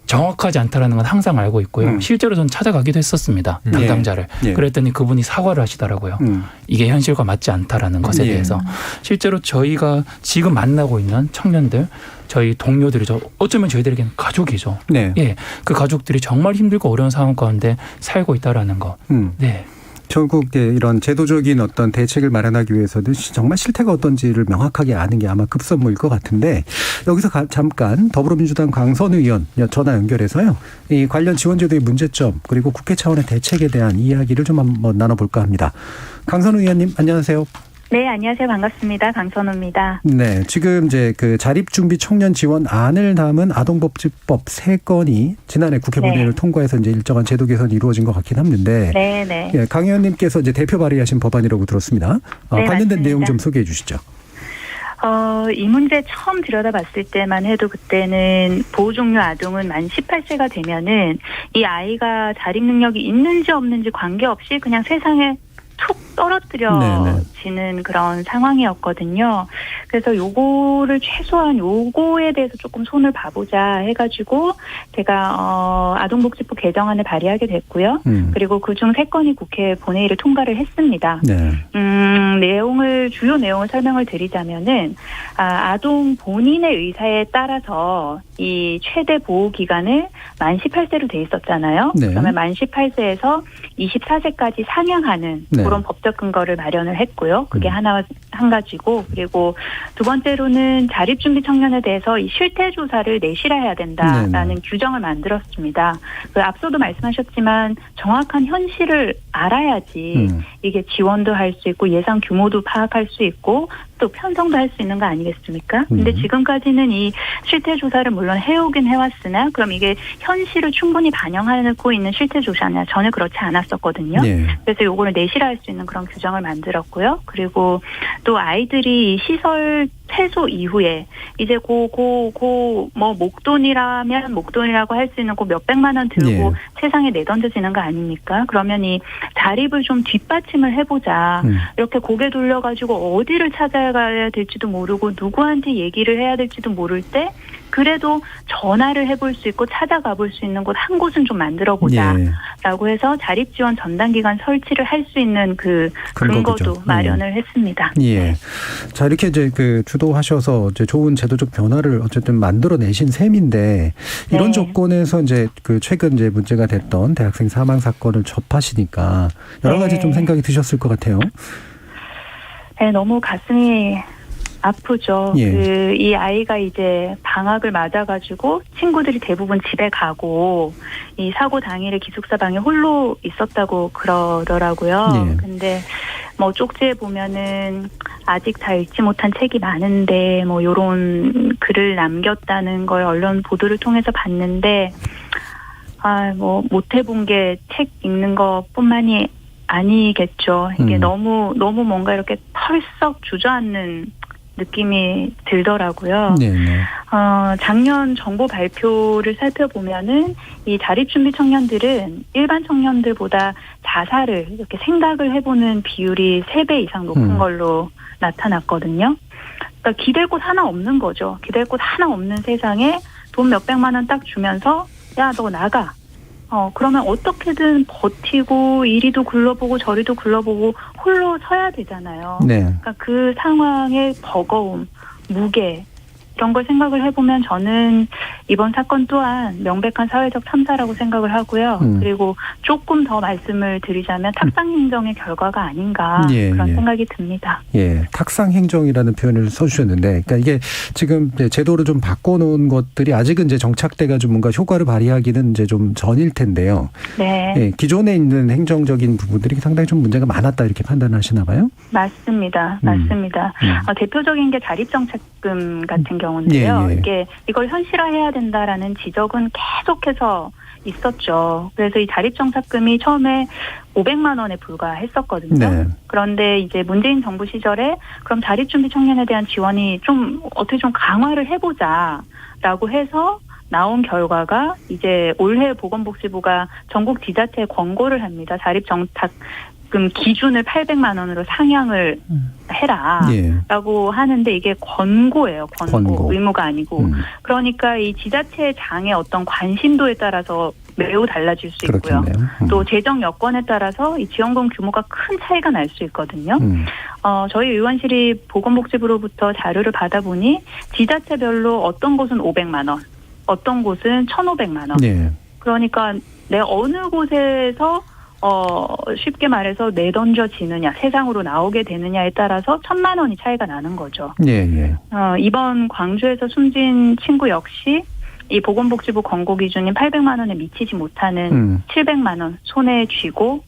정확하지 않다라는 건 항상 알고 있고요. 실제로 저는 찾아가기도 했었습니다. 담당자를. 예. 그랬더니 그분이 사과를 하시더라고요. 이게 현실과 맞지 않다라는 것에 예. 대해서. 실제로 저희가 지금 만나고 있는 청년들, 저희 동료들이죠. 어쩌면 저희들에게는 가족이죠. 네. 예, 그 가족들이 정말 힘들고 어려운 상황 가운데 살고 있다라는 거. 네. 결국 이런 제도적인 어떤 대책을 마련하기 위해서는 정말 실태가 어떤지를 명확하게 아는 게 아마 급선무일 것 같은데 여기서 잠깐 더불어민주당 강선 의원 전화 연결해서요. 이 관련 지원제도의 문제점 그리고 국회 차원의 대책에 대한 이야기를 좀 한번 나눠볼까 합니다. 강선 의원님 안녕하세요. 네, 안녕하세요. 반갑습니다. 강선우입니다. 네, 지금 이제 그 자립준비 청년 지원안을 담은 아동복지법 3건이 지난해 국회 본회의를 통과해서 이제 일정한 제도 개선이 이루어진 것 같긴 합니다. 네, 네. 예, 강 의원님께서 이제 대표 발의하신 법안이라고 들었습니다. 네, 관련된 맞습니다. 내용 좀 소개해 주시죠. 이 문제 처음 들여다봤을 때만 해도 그때는 보호종료 아동은 만 18세가 되면은 이 아이가 자립 능력이 있는지 없는지 관계없이 그냥 세상에 툭 떨어뜨려지는 그런 상황이었거든요. 그래서 요거를 최소한 요거에 대해서 조금 손을 봐보자 해가지고 제가 아동복지법 개정안을 발의하게 됐고요. 그리고 그중 3건이 국회 본회의를 통과를 했습니다. 네. 주요 내용을 설명을 드리자면은 아동 본인의 의사에 따라서 이 최대 보호 기간을 만 18세로 돼 있었잖아요. 네. 그러면 만 18세에서 24세까지 상향하는 그런 법적 근거를 마련을 했고요. 그게 한 가지고 그리고 두 번째로는 자립준비 청년에 대해서 이 실태조사를 내실화해야 된다라는 규정을 만들었습니다. 앞서도 말씀하셨지만 정확한 현실을 알아야지 이게 지원도 할 수 있고 예상 규모도 파악할 수 있고 또 편성도 할 수 있는 거 아니겠습니까? 근데 지금까지는 이 실태조사를 물론 해오긴 해왔으나 그럼 이게 현실을 충분히 반영하고 있는 실태조사냐 전혀 그렇지 않았었거든요. 네. 그래서 요거를 내실화할 수 있는 그런 규정을 만들었고요. 그리고 또 아이들이 시설 퇴소 이후에 이제 뭐 목돈이라면 목돈이라고 할 수 있는 몇백만 원 들고 세상에 내던져지는 거 아닙니까? 그러면 이 자립을 좀 뒷받침을 해보자. 이렇게 고개 돌려가지고 어디를 찾아가야 될지도 모르고 누구한테 얘기를 해야 될지도 모를 때 그래도 전화를 해볼 수 있고 찾아가 볼 수 있는 곳 한 곳은 좀 만들어보자라고 해서 자립지원 전담기관 설치를 할 수 있는 그 근거도 마련을 했습니다. 예. 자, 이렇게 이제 주도하셔서 이제 좋은 제도적 변화를 어쨌든 만들어내신 셈인데 이런 조건에서 이제 최근 이제 문제가 됐던 대학생 사망 사건을 접하시니까 여러 가지 좀 생각이 드셨을 것 같아요. 네, 너무 가슴이 아프죠. 이 아이가 이제 방학을 맞아가지고 친구들이 대부분 집에 가고 이 사고 당일에 기숙사 방에 홀로 있었다고 그러더라고요. 근데 뭐 쪽지에 보면은 아직 다 읽지 못한 책이 많은데 뭐 요런 글을 남겼다는 걸 언론 보도를 통해서 봤는데 뭐 못 해본 게 책 읽는 것뿐만이 아니겠죠. 이게 너무 뭔가 이렇게 털썩 주저앉는 느낌이 들더라고요. 네네. 작년 정보 발표를 살펴보면은 이 자립준비 청년들은 일반 청년들보다 자살을 이렇게 생각을 해보는 비율이 3배 이상 높은 걸로 나타났거든요. 그러니까 기댈 곳 하나 없는 거죠. 기댈 곳 하나 없는 세상에 돈 몇백만 원 딱 주면서 야, 너 나가. 그러면 어떻게든 버티고 이리도 굴러보고 저리도 굴러보고 홀로 서야 되잖아요. 네. 그러니까 그 상황의 버거움, 무게 이런 걸 생각을 해보면 저는 이번 사건 또한 명백한 사회적 참사라고 생각을 하고요. 그리고 조금 더 말씀을 드리자면 탁상행정의 결과가 아닌가 그런 생각이 듭니다. 예, 탁상행정이라는 표현을 써주셨는데, 그러니까 이게 지금 제도를 좀 바꿔놓은 것들이 아직은 이제 정착돼가지고 뭔가 효과를 발휘하기는 이제 좀 전일 텐데요. 네. 예, 기존에 있는 행정적인 부분들이 상당히 좀 문제가 많았다 이렇게 판단하시나 봐요? 맞습니다. 맞습니다. 대표적인 게 자립정착금 같은 경우인데요. 이걸 현실화해야 된다라는 지적은 계속해서 있었죠. 그래서 이 자립정착금이 처음에 500만 원에 불과했었거든요. 네. 그런데 이제 문재인 정부 시절에 그럼 자립준비 청년에 대한 지원이 좀 어떻게 좀 강화를 해보자라고 해서 나온 결과가 이제 올해 보건복지부가 전국 지자체에 권고를 합니다. 자립정착금 기준을 800만 원으로 상향을 해라라고 하는데 이게 권고예요. 권고. 의무가 아니고. 그러니까 이 지자체 장의 어떤 관심도에 따라서 매우 달라질 수 있고요. 또 재정 여건에 따라서 이 지원금 규모가 큰 차이가 날 수 있거든요. 저희 의원실이 보건복지부로부터 자료를 받아보니 지자체별로 어떤 곳은 500만 원, 어떤 곳은 1,500만 원. 네. 그러니까 내가 어느 곳에서 쉽게 말해서 내던져지느냐, 세상으로 나오게 되느냐에 따라서 1,000만 원이 차이가 나는 거죠. 예. 이번 광주에서 숨진 친구 역시 이 보건복지부 권고 기준인 800만 원에 미치지 못하는 700만 원 손에 쥐고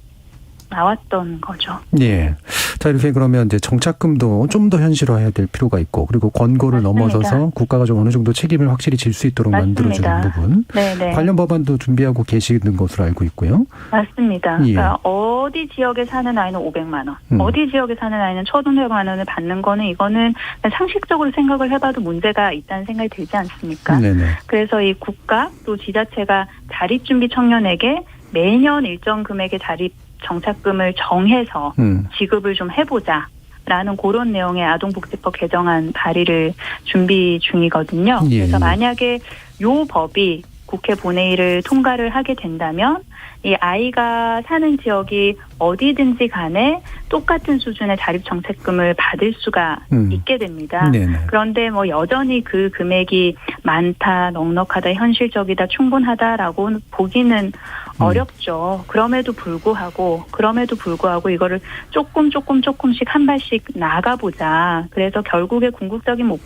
나왔던 거죠. 예. 자, 이렇게 그러면 이제 정착금도 좀 더 현실화해야 될 필요가 있고, 그리고 권고를 넘어서서 국가가 좀 어느 정도 책임을 확실히 질 수 있도록 만들어주는 부분. 네네. 관련 법안도 준비하고 계시는 것으로 알고 있고요. 맞습니다. 그러니까 어디 지역에 사는 아이는 500만 원, 어디 지역에 사는 아이는 1,500만 원을 받는 거는 이거는 상식적으로 생각을 해봐도 문제가 있다는 생각이 들지 않습니까? 네네. 그래서 이 국가 또 지자체가 자립준비 청년에게 매년 일정 금액의 자립 정착금을 정해서 지급을 좀 해보자라는 그런 내용의 아동복지법 개정안 발의를 준비 중이거든요. 그래서 만약에 요 법이 국회 본회의를 통과를 하게 된다면 이 아이가 사는 지역이 어디든지 간에 똑같은 수준의 자립정착금을 받을 수가 있게 됩니다. 그런데 뭐 여전히 그 금액이 많다, 넉넉하다, 현실적이다, 충분하다라고 보기는 어렵죠. 그럼에도 불구하고 이거를 조금씩 한 발씩 나가보자. 그래서 결국에 궁극적인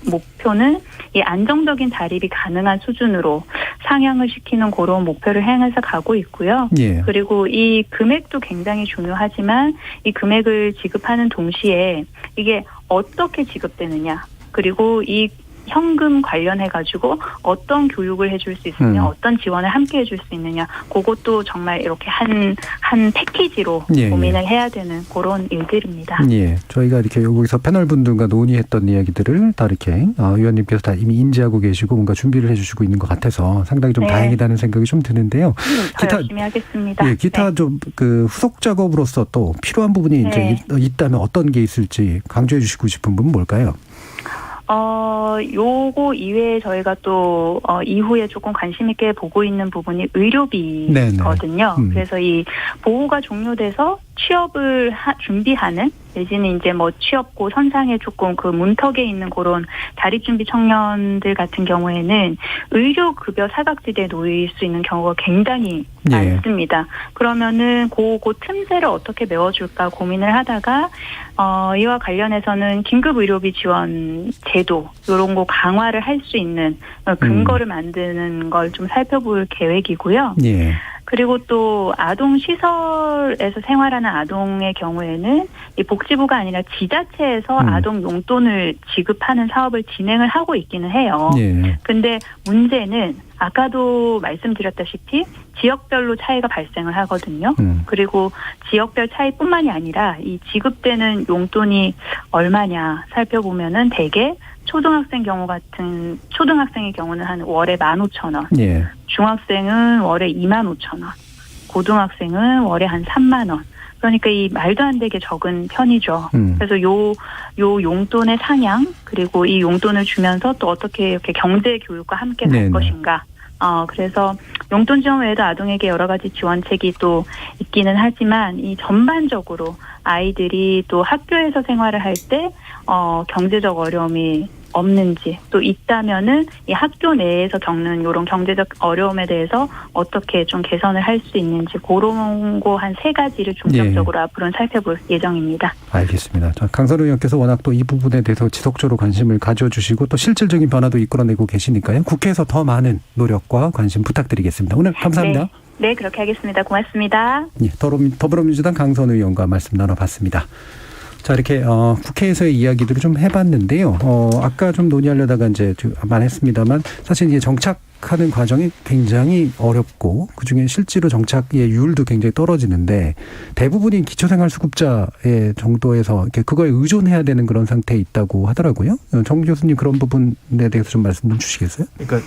목표는 이 안정적인 자립이 가능한 수준으로 상향을 시키는 그런 목표를 향해서 가고 있고요. 그리고 이 금액도 굉장히 중요하지만 이 금액을 지급하는 동시에 이게 어떻게 지급되느냐, 그리고 이 현금 관련해가지고 어떤 교육을 해줄 수 있으냐, 어떤 지원을 함께 해줄 수 있느냐, 그것도 정말 이렇게 한 패키지로 고민을 해야 되는 그런 일들입니다. 저희가 이렇게 여기서 패널 분들과 논의했던 이야기들을 다 이렇게 의원님께서 다 이미 인지하고 계시고 뭔가 준비를 해주시고 있는 것 같아서 상당히 좀 다행이다는 생각이 좀 드는데요. 더 열심히 하겠습니다. 기타 좀 그 후속 작업으로서 또 필요한 부분이 이제 있다면 어떤 게 있을지 강조해 주시고 싶은 부분 뭘까요? 요거 이외에 저희가 또 이후에 조금 관심 있게 보고 있는 부분이 의료비거든요. 그래서 이 보호가 종료돼서 취업을 준비하는, 내지는 이제 뭐 취업고 선상에 조금 그 문턱에 있는 그런 자립준비 청년들 같은 경우에는 의료급여 사각지대에 놓일 수 있는 경우가 굉장히 많습니다. 그러면은 그 틈새를 어떻게 메워줄까 고민을 하다가 이와 관련해서는 긴급의료비 지원 제도 이런 거 강화를 할 수 있는 근거를 만드는 걸 좀 살펴볼 계획이고요. 그리고 또 아동 시설에서 생활하는 아동의 경우에는 이 복지부가 아니라 지자체에서 아동 용돈을 지급하는 사업을 진행을 하고 있기는 해요. 근데 문제는 아까도 말씀드렸다시피 지역별로 차이가 발생을 하거든요. 그리고 지역별 차이뿐만이 아니라 이 지급되는 용돈이 얼마냐 살펴보면은 대개 초등학생의 경우는 한 월에 15,000원, 예. 중학생은 월에 25,000원, 고등학생은 월에 한 3만 원. 그러니까 이 말도 안 되게 적은 편이죠. 그래서 요 용돈의 상향, 그리고 이 용돈을 주면서 또 어떻게 이렇게 경제 교육과 함께 갈 것인가. 그래서 용돈 지원 외에도 아동에게 여러 가지 지원책이 또 있기는 하지만 이 전반적으로 아이들이 또 학교에서 생활을 할 때 경제적 어려움이 없는지, 또 있다면은 이 학교 내에서 겪는 이런 경제적 어려움에 대해서 어떻게 좀 개선을 할 수 있는지, 그런 거 한 3가지를 중점적으로 앞으로는 살펴볼 예정입니다. 알겠습니다. 자, 강선우 의원께서 워낙 또 이 부분에 대해서 지속적으로 관심을 가져주시고 또 실질적인 변화도 이끌어내고 계시니까요. 국회에서 더 많은 노력과 관심 부탁드리겠습니다. 오늘 감사합니다. 네, 그렇게 하겠습니다. 고맙습니다. 예, 더불어민주당 강선우 의원과 말씀 나눠봤습니다. 자, 이렇게 국회에서의 이야기들을 좀 해봤는데요. 아까 좀 논의하려다가 이제 말했습니다만 사실 이제 정착하는 과정이 굉장히 어렵고 그중에 실제로 정착의 율도 굉장히 떨어지는데 대부분이 기초생활수급자의 정도에서 이렇게 그거에 의존해야 되는 그런 상태에 있다고 하더라고요. 정 교수님 그런 부분에 대해서 좀 말씀 좀 주시겠어요? 그러니까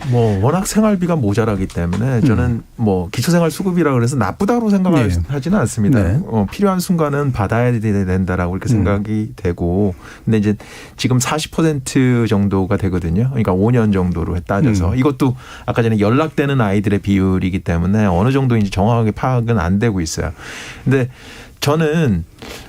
뭐 워낙 생활비가 모자라기 때문에 저는 뭐 기초생활수급이라고 해서 나쁘다고 생각하지는 않습니다. 네. 필요한 순간은 받아야 된다라고 이렇게 생각이 되고, 근데 이제 지금 40% 정도가 되거든요. 그러니까 5년 정도로 따져서 이것도 아까 전에 연락되는 아이들의 비율이기 때문에 어느 정도 이제 정확하게 파악은 안 되고 있어요. 근데 저는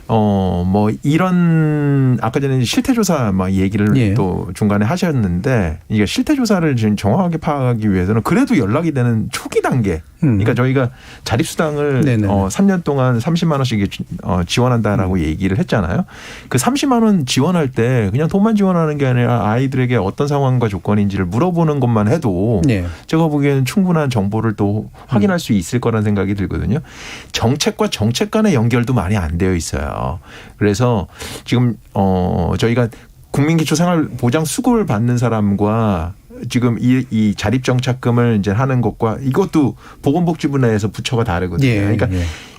뭐 이런 아까 전에 실태조사 막 얘기를 또 중간에 하셨는데, 이게 실태조사를 지금 정확하게 파악하기 위해서는 그래도 연락이 되는 초기 단계. 그러니까 저희가 자립수당을 3년 동안 30만 원씩 지원한다라고 얘기를 했잖아요. 그 30만 원 지원할 때 그냥 돈만 지원하는 게 아니라 아이들에게 어떤 상황과 조건인지를 물어보는 것만 해도 제가 보기에는 충분한 정보를 또 확인할 수 있을 거라는 생각이 들거든요. 정책과 정책 간의 연결도 많이 안 되어 있어요. 그래서 지금 저희가 국민기초생활보장 수급을 받는 사람과 지금 이 자립정착금을 이제 하는 것과 이것도 보건복지부 내에서 부처가 다르거든요. 그러니까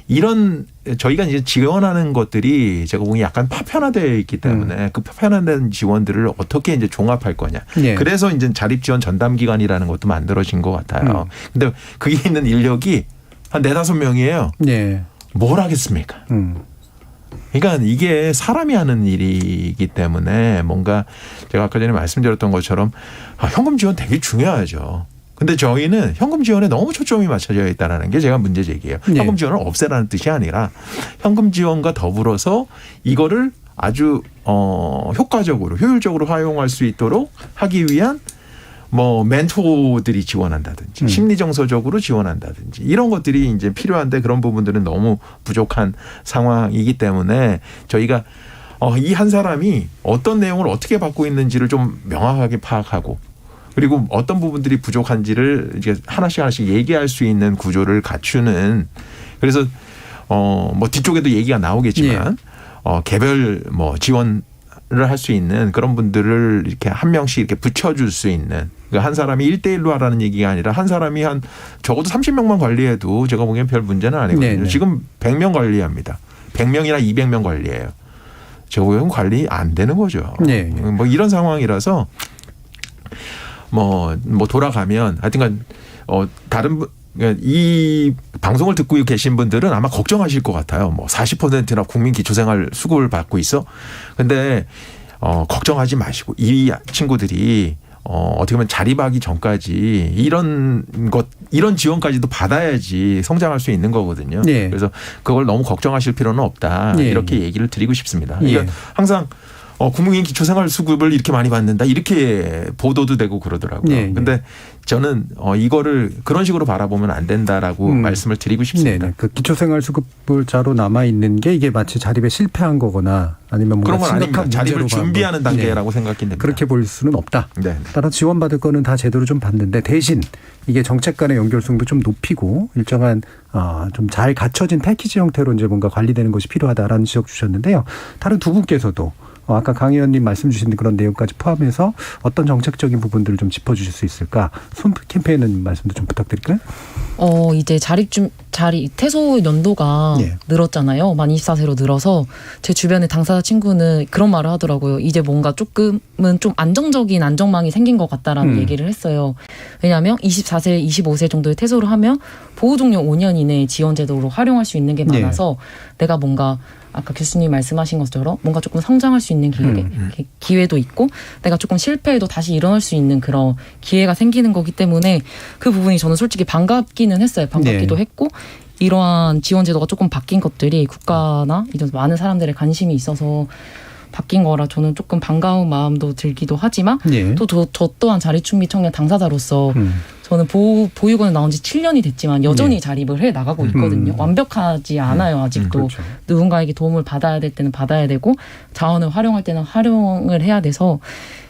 이런 저희가 이제 지원하는 것들이 제가 보기엔 약간 파편화되어 있기 때문에 그 파편화된 지원들을 어떻게 이제 종합할 거냐. 그래서 이제 자립지원 전담기관이라는 것도 만들어진 것 같아요. 근데 그게 있는 인력이 한 4-5명이에요. 뭘 하겠습니까? 그러니까 이게 사람이 하는 일이기 때문에 뭔가 제가 아까 전에 말씀드렸던 것처럼 현금 지원 되게 중요하죠. 근데 저희는 현금 지원에 너무 초점이 맞춰져 있다는 게 제가 문제 제기예요. 현금 지원을 없애라는 뜻이 아니라 현금 지원과 더불어서 이거를 아주 효과적으로 효율적으로 활용할 수 있도록 하기 위한 뭐 멘토들이 지원한다든지 심리정서적으로 지원한다든지 이런 것들이 이제 필요한데 그런 부분들은 너무 부족한 상황이기 때문에 저희가 이 한 사람이 어떤 내용을 어떻게 받고 있는지를 좀 명확하게 파악하고, 그리고 어떤 부분들이 부족한지를 이제 하나씩 얘기할 수 있는 구조를 갖추는, 그래서 뭐 뒤쪽에도 얘기가 나오겠지만 개별 뭐 지원 를 할 수 있는 그런 분들을 이렇게 한 명씩 이렇게 붙여줄 수 있는, 그러니까 한 사람이 1대1로 하라는 얘기가 아니라 한 사람이 한 적어도 30명만 관리해도 제가 보기엔 별 문제는 아니거든요. 지금 100명 관리합니다. 100명이나 200명 관리해요. 제가 보기엔 관리 안 되는 거죠. 뭐 이런 상황이라서 뭐 돌아가면 하여튼간 다른 이 방송을 듣고 계신 분들은 아마 걱정하실 것 같아요. 뭐 40%나 국민 기초생활 수급을 받고 있어. 근데 걱정하지 마시고 이 친구들이 어떻게 보면 자립하기 전까지 이런 지원까지도 받아야지 성장할 수 있는 거거든요. 그래서 그걸 너무 걱정하실 필요는 없다. 이렇게 얘기를 드리고 싶습니다. 그러니까 항상 국민 기초생활 수급을 이렇게 많이 받는다 이렇게 보도도 되고 그러더라고요. 근데 저는 이거를 그런 식으로 바라보면 안 된다라고 말씀을 드리고 싶습니다. 그 기초생활 수급자로 남아 있는 게 이게 마치 자립에 실패한 거거나 아니면 그런 뭔가 건 아닙니다. 심각한 자립을 문제로 준비하는 단계라고 생각이 됩니다. 그렇게 볼 수는 없다. 따라 지원받을 거는 다 제대로 좀 받는데 대신 이게 정책 간의 연결성도 좀 높이고 일정한 좀 잘 갖춰진 패키지 형태로 이제 뭔가 관리되는 것이 필요하다라는 지적 주셨는데요. 다른 두 분께서도 아까 강 의원님 말씀 주신 그런 내용까지 포함해서 어떤 정책적인 부분들을 좀 짚어주실 수 있을까? 손 캠페인 말씀도 좀 부탁드릴까요? 이제 퇴소 연도가 예. 늘었잖아요. 만 24세로 늘어서 제 주변의 당사자 친구는 그런 말을 하더라고요. 이제 뭔가 조금은 좀 안정적인 안정망이 생긴 것 같다라는 얘기를 했어요. 왜냐하면 24세, 25세 정도에 퇴소를 하면 보호 종료 5년 이내에 지원 제도로 활용할 수 있는 게 많아서 내가 뭔가 아까 교수님 말씀하신 것처럼 뭔가 조금 성장할 수 있는 기회도 있고 내가 조금 실패해도 다시 일어날 수 있는 그런 기회가 생기는 거기 때문에 그 부분이 저는 솔직히 반갑기는 했어요. 반갑기도 했고 이러한 지원 제도가 조금 바뀐 것들이 국가나 이런 많은 사람들의 관심이 있어서 바뀐 거라 저는 조금 반가운 마음도 들기도 하지만 또 저 또한 자립준비 청년 당사자로서 저는 보육원에 나온 지 7년이 됐지만 여전히 자립을 해 나가고 있거든요. 완벽하지 않아요. 아직도. 그렇죠. 누군가에게 도움을 받아야 될 때는 받아야 되고 자원을 활용할 때는 활용을 해야 돼서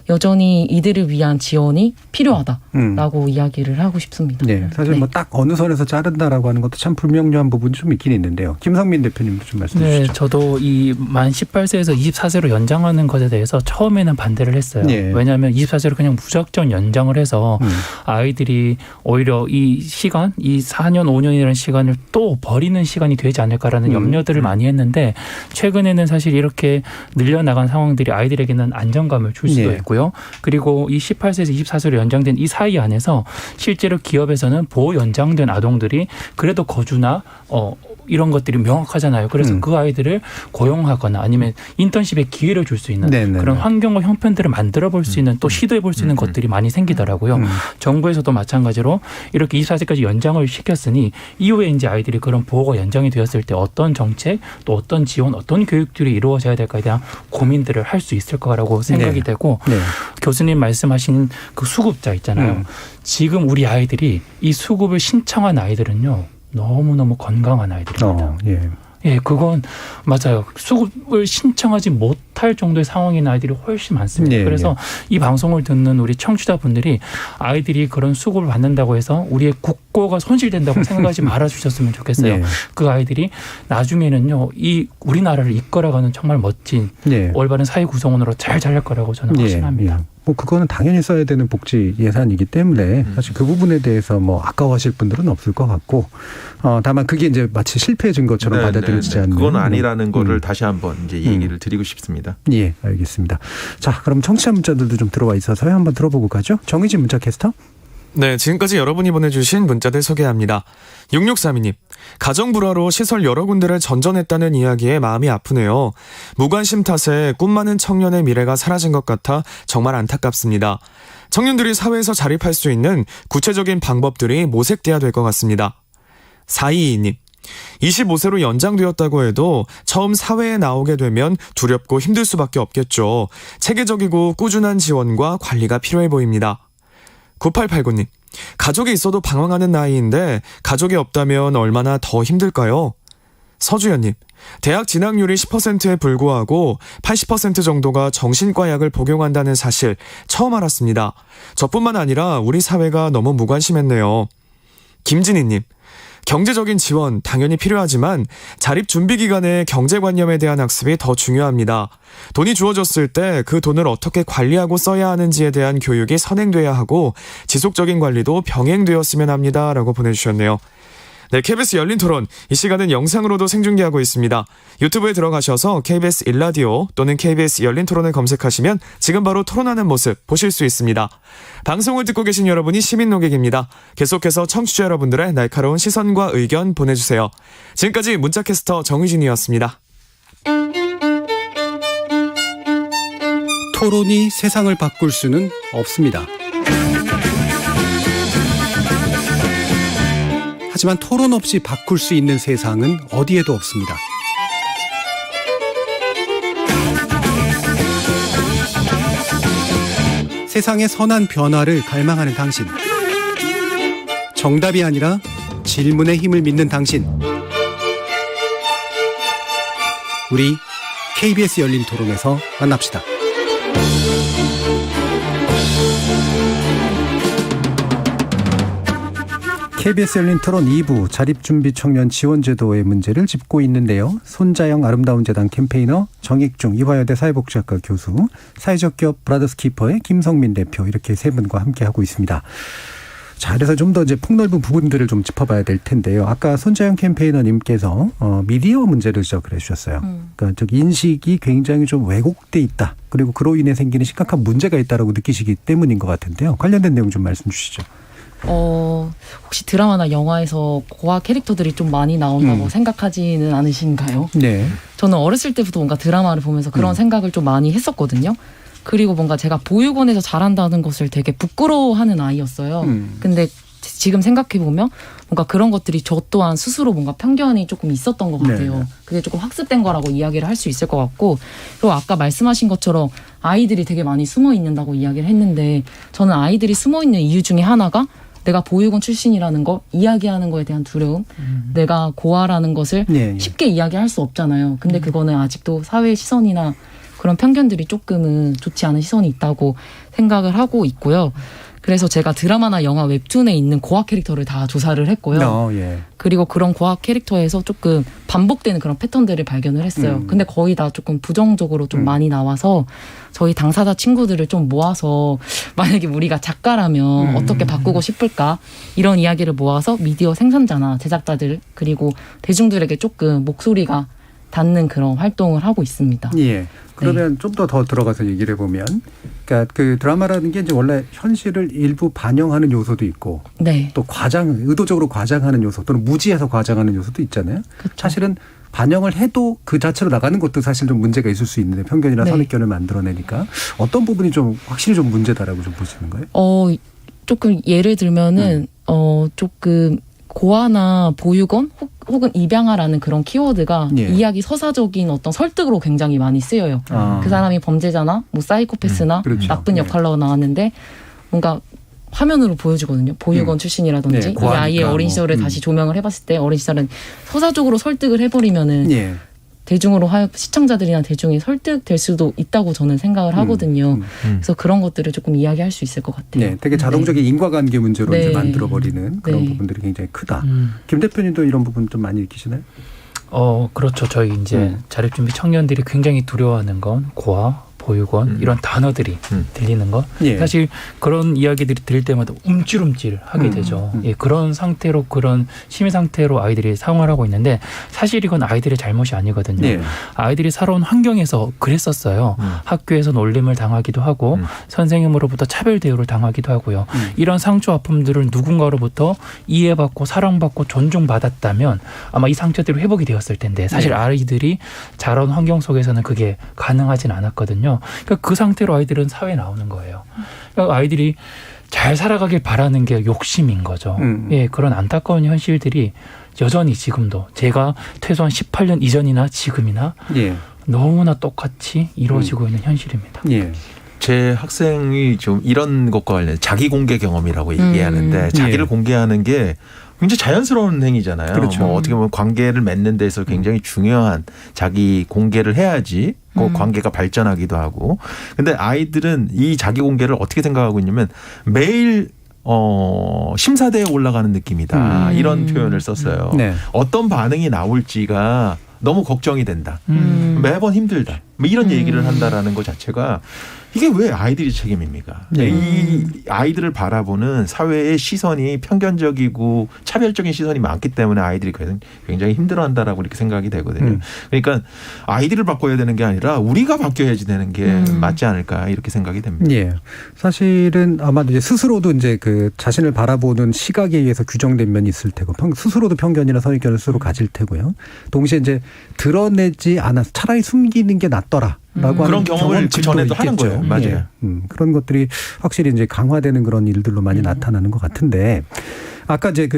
여전히 이들을 위한 지원이 필요하다라고 이야기를 하고 싶습니다. 네, 사실 뭐 딱 어느 선에서 자른다라고 하는 것도 참 불명료한 부분이 좀 있긴 있는데요. 김성민 대표님도 좀 말씀해 주시죠. 네, 저도 이 만 18세에서 24세로 연장하는 것에 대해서 처음에는 반대를 했어요. 네. 왜냐하면 24세로 그냥 무작정 연장을 해서 아이들이 오히려 이 시간, 이 4년, 5년이라는 시간을 또 버리는 시간이 되지 않을까라는 염려들을 많이 했는데 최근에는 사실 이렇게 늘려나간 상황들이 아이들에게는 안정감을 줄 수도 있고요. 그리고 이 18세에서 24세로 연장된 이 사이 안에서 실제로 기업에서는 보호 연장된 아동들이 그래도 거주나 이런 것들이 명확하잖아요. 그래서 그 아이들을 고용하거나 아니면 인턴십의 기회를 줄 수 있는 그런 환경과 형편들을 만들어 볼 수 있는 또 시도해 볼 수 있는 것들이 많이 생기더라고요. 정부에서도 마찬가지로 이렇게 24세까지 연장을 시켰으니 이후에 이제 아이들이 그런 보호가 연장이 되었을 때 어떤 정책 또 어떤 지원 어떤 교육들이 이루어져야 될까에 대한 고민들을 할 수 있을 거라고 생각이 되고 교수님 말씀하신 그 수급자 있잖아요. 지금 우리 아이들이 이 수급을 신청한 아이들은요. 너무너무 건강한 아이들입니다. 예, 그건 맞아요. 수급을 신청하지 못할 정도의 상황인 아이들이 훨씬 많습니다. 그래서 이 방송을 듣는 우리 청취자분들이 아이들이 그런 수급을 받는다고 해서 우리의 국고가 손실된다고 생각하지 말아주셨으면 좋겠어요. 그 아이들이 나중에는요, 이 우리나라를 이끌어가는 정말 멋진 올바른 사회 구성원으로 잘 자랄 거라고 저는 확신합니다. 뭐 그거는 당연히 써야 되는 복지 예산이기 때문에 사실 그 부분에 대해서 뭐 아까워하실 분들은 없을 것 같고 다만 그게 이제 마치 실패해진 것처럼 받아들여지지 않는 그건 아니라는 거를 다시 한번 이제 얘기를 드리고 싶습니다. 예, 알겠습니다. 자, 그럼 청취자 문자들도 좀 들어와 있어서요. 한번 들어보고 가죠. 정의진 문자 캐스터. 네, 지금까지 여러분이 보내주신 문자들 소개합니다. 6632님, 가정불화로 시설 여러 군데를 전전했다는 이야기에 마음이 아프네요. 무관심 탓에 꿈 많은 청년의 미래가 사라진 것 같아 정말 안타깝습니다. 청년들이 사회에서 자립할 수 있는 구체적인 방법들이 모색돼야 될 것 같습니다. 4222님, 25세로 연장되었다고 해도 처음 사회에 나오게 되면 두렵고 힘들 수밖에 없겠죠. 체계적이고 꾸준한 지원과 관리가 필요해 보입니다. 9889님, 가족이 있어도 방황하는 나이인데 가족이 없다면 얼마나 더 힘들까요? 서주연님, 대학 진학률이 10%에 불구하고 80% 정도가 정신과 약을 복용한다는 사실 처음 알았습니다. 저뿐만 아니라 우리 사회가 너무 무관심했네요. 김진희님, 경제적인 지원 당연히 필요하지만 자립 준비 기간의 경제관념에 대한 학습이 더 중요합니다. 돈이 주어졌을 때 그 돈을 어떻게 관리하고 써야 하는지에 대한 교육이 선행돼야 하고 지속적인 관리도 병행되었으면 합니다. 라고 보내주셨네요. 네, KBS 열린 토론. 이 시간은 영상으로도 생중계하고 있습니다. 유튜브에 들어가셔서 KBS 일라디오 또는 KBS 열린 토론을 검색하시면 지금 바로 토론하는 모습 보실 수 있습니다. 방송을 듣고 계신 여러분이 시민 노객입니다. 계속해서 청취자 여러분들의 날카로운 시선과 의견 보내주세요. 지금까지 문자캐스터 정의진이었습니다. 토론이 세상을 바꿀 수는 없습니다. 하지만 토론 없이 바꿀 수 있는 세상은 어디에도 없습니다. 세상의 선한 변화를 갈망하는 당신. 정답이 아니라 질문의 힘을 믿는 당신. 우리 KBS 열린 토론에서 만납시다. KBS 열린 토론 2부 자립준비 청년 지원제도의 문제를 짚고 있는데요. 손자영 아름다운재단 캠페이너, 정익중 이화여대 사회복지학과 교수, 사회적 기업 브라더스키퍼의 김성민 대표 이렇게 세 분과 함께하고 있습니다. 자, 그래서 좀 더 이제 폭넓은 부분들을 좀 짚어봐야 될 텐데요. 아까 손자영 캠페이너님께서 미디어 문제를 지적을 해주셨어요. 그러니까 저기 인식이 굉장히 좀 왜곡돼 있다. 그리고 그로 인해 생기는 심각한 문제가 있다라고 느끼시기 때문인 것 같은데요. 관련된 내용 좀 말씀 주시죠. 혹시 드라마나 영화에서 고아 캐릭터들이 좀 많이 나온다고 생각하지는 않으신가요? 네. 저는 어렸을 때부터 뭔가 드라마를 보면서 그런 생각을 좀 많이 했었거든요. 그리고 뭔가 제가 보육원에서 자란다는 것을 되게 부끄러워하는 아이였어요. 근데 지금 생각해보면 뭔가 그런 것들이 저 또한 스스로 뭔가 편견이 조금 있었던 것 같아요. 네. 그게 조금 학습된 거라고 이야기를 할 수 있을 것 같고, 그리고 아까 말씀하신 것처럼 아이들이 되게 많이 숨어 있는다고 이야기를 했는데, 저는 아이들이 숨어 있는 이유 중에 하나가 내가 보육원 출신이라는 거, 이야기하는 거에 대한 두려움, 내가 고아라는 것을 쉽게 이야기할 수 없잖아요. 근데 그거는 아직도 사회의 시선이나 그런 편견들이 조금은 좋지 않은 시선이 있다고 생각을 하고 있고요. 그래서 제가 드라마나 영화 웹툰에 있는 고아 캐릭터를 다 조사를 했고요. 그리고 그런 고아 캐릭터에서 조금 반복되는 그런 패턴들을 발견을 했어요. 근데 거의 다 조금 부정적으로 좀 많이 나와서 저희 당사자 친구들을 좀 모아서 만약에 우리가 작가라면 어떻게 바꾸고 싶을까? 이런 이야기를 모아서 미디어 생산자나 제작자들 그리고 대중들에게 조금 목소리가 닿는 그런 활동을 하고 있습니다. 예. 그러면 좀 더 들어가서 얘기를 해보면, 그러니까 그 드라마라는 게 이제 원래 현실을 일부 반영하는 요소도 있고, 또 의도적으로 과장하는 요소 또는 무지해서 과장하는 요소도 있잖아요. 사실은 반영을 해도 그 자체로 나가는 것도 사실 좀 문제가 있을 수 있는데 편견이나 선입견을 만들어내니까 어떤 부분이 좀 확실히 좀 문제다라고 좀 보시는 거예요? 조금 예를 들면은 조금 고아나 보육원 혹은 입양아라는 그런 키워드가 이야기 서사적인 어떤 설득으로 굉장히 많이 쓰여요. 그 사람이 범죄자나 뭐 사이코패스나 나쁜 역할로 나왔는데 뭔가 화면으로 보여주거든요. 보육원 출신이라든지 이 아이의 어린 시절을 다시 조명을 해봤을 때 어린 시절은 서사적으로 설득을 해버리면은 대중으로 시청자들이나 대중이 설득될 수도 있다고 저는 생각을 하거든요. 그래서 그런 것들을 조금 이야기할 수 있을 것 같아요. 네, 되게 자동적인 인과관계 문제로 이제 만들어버리는 그런 부분들이 굉장히 크다. 김 대표님도 이런 부분 좀 많이 느끼시나요? 그렇죠. 저희 이제 자립준비 청년들이 굉장히 두려워하는 건 고아, 보육원 이런 단어들이 들리는 것. 사실 그런 이야기들이 들릴 때마다 움찔움찔 하게 되죠. 그런 상태로 그런 심리 상태로 아이들이 사용을 하고 있는데 사실 이건 아이들의 잘못이 아니거든요. 아이들이 살아온 환경에서 그랬었어요. 학교에서 놀림을 당하기도 하고 선생님으로부터 차별 대우를 당하기도 하고요. 이런 상처 아픔들을 누군가로부터 이해받고 사랑받고 존중받았다면 아마 이 상처들이 회복이 되었을 텐데 사실 아이들이 자라온 환경 속에서는 그게 가능하진 않았거든요. 그러니까 그 상태로 아이들은 사회에 나오는 거예요. 그러니까 아이들이 잘 살아가길 바라는 게 욕심인 거죠. 그런 안타까운 현실들이 여전히 지금도 제가 퇴소한 18년 이전이나 지금이나 너무나 똑같이 이루어지고 있는 현실입니다. 제 학생이 좀 이런 것과 관련해 자기 공개 경험이라고 얘기하는데 자기를 공개하는 게 굉장히 자연스러운 행위잖아요. 그렇죠. 뭐 어떻게 보면 관계를 맺는 데서 굉장히 중요한 자기 공개를 해야지 그 관계가 발전하기도 하고. 근데 아이들은 이 자기 공개를 어떻게 생각하고 있냐면 매일 심사대에 올라가는 느낌이다. 이런 표현을 썼어요. 어떤 반응이 나올지가 너무 걱정이 된다. 매번 힘들다. 뭐 이런 얘기를 한다라는 것 자체가 이게 왜 아이들이 책임입니까? 이 아이들을 바라보는 사회의 시선이 편견적이고 차별적인 시선이 많기 때문에 아이들이 굉장히 힘들어한다라고 이렇게 생각이 되거든요. 그러니까 아이들을 바꿔야 되는 게 아니라 우리가 바뀌어야지 되는 게 맞지 않을까 이렇게 생각이 됩니다. 사실은 아마 이제 스스로도 이제 그 자신을 바라보는 시각에 의해서 규정된 면이 있을 테고 스스로도 편견이나 선입견을 스스로 가질 테고요. 동시에 이제 드러내지 않아서 차라리 숨기는 게 낫더라. 라고 그런 경험을 그 전에도 하는 거예요. 맞아요. 그런 것들이 확실히 이제 강화되는 그런 일들로 많이 나타나는 것 같은데 아까 이제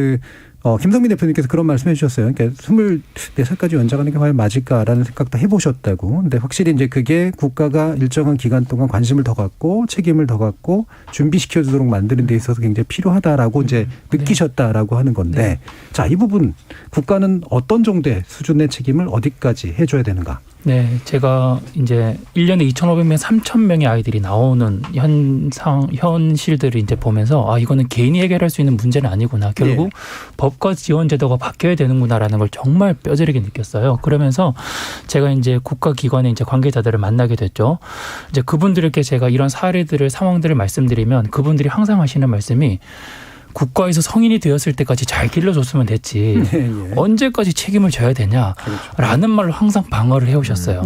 김성민 대표님께서 그런 말씀해 주셨어요. 그러니까 24살까지 연장하는 게 과연 맞을까라는 생각도 해보셨다고. 근데 확실히 이제 그게 국가가 일정한 기간 동안 관심을 더 갖고 책임을 더 갖고 준비시켜주도록 만드는 데 있어서 굉장히 필요하다라고 이제 느끼셨다라고 하는 건데 자, 이 부분 국가는 어떤 정도의 수준의 책임을 어디까지 해줘야 되는가? 네, 제가 이제 1년에 2,500명, 3,000명의 아이들이 나오는 현실들을 이제 보면서 아, 이거는 개인이 해결할 수 있는 문제는 아니구나. 결국 법과 지원 제도가 바뀌어야 되는구나라는 걸 정말 뼈저리게 느꼈어요. 그러면서 제가 이제 국가기관의 이제 관계자들을 만나게 됐죠. 이제 그분들에게 제가 이런 사례들을, 상황들을 말씀드리면 그분들이 항상 하시는 말씀이 국가에서 성인이 되었을 때까지 잘 길러줬으면 됐지 언제까지 책임을 져야 되냐라는 말로 항상 방어를 해오셨어요.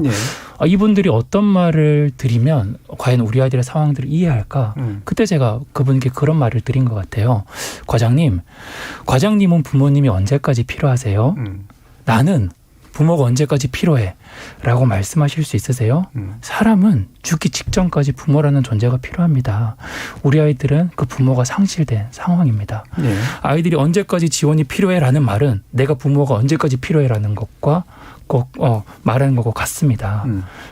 이분들이 어떤 말을 드리면 과연 우리 아이들의 상황들을 이해할까? 그때 제가 그분께 그런 말을 드린 것 같아요. 과장님은 부모님이 언제까지 필요하세요? 나는 부모가 언제까지 필요해? 라고 말씀하실 수 있으세요? 사람은 죽기 직전까지 부모라는 존재가 필요합니다. 우리 아이들은 그 부모가 상실된 상황입니다. 아이들이 언제까지 지원이 필요해라는 말은 내가 부모가 언제까지 필요해라는 것과 꼭 말하는 것과 같습니다.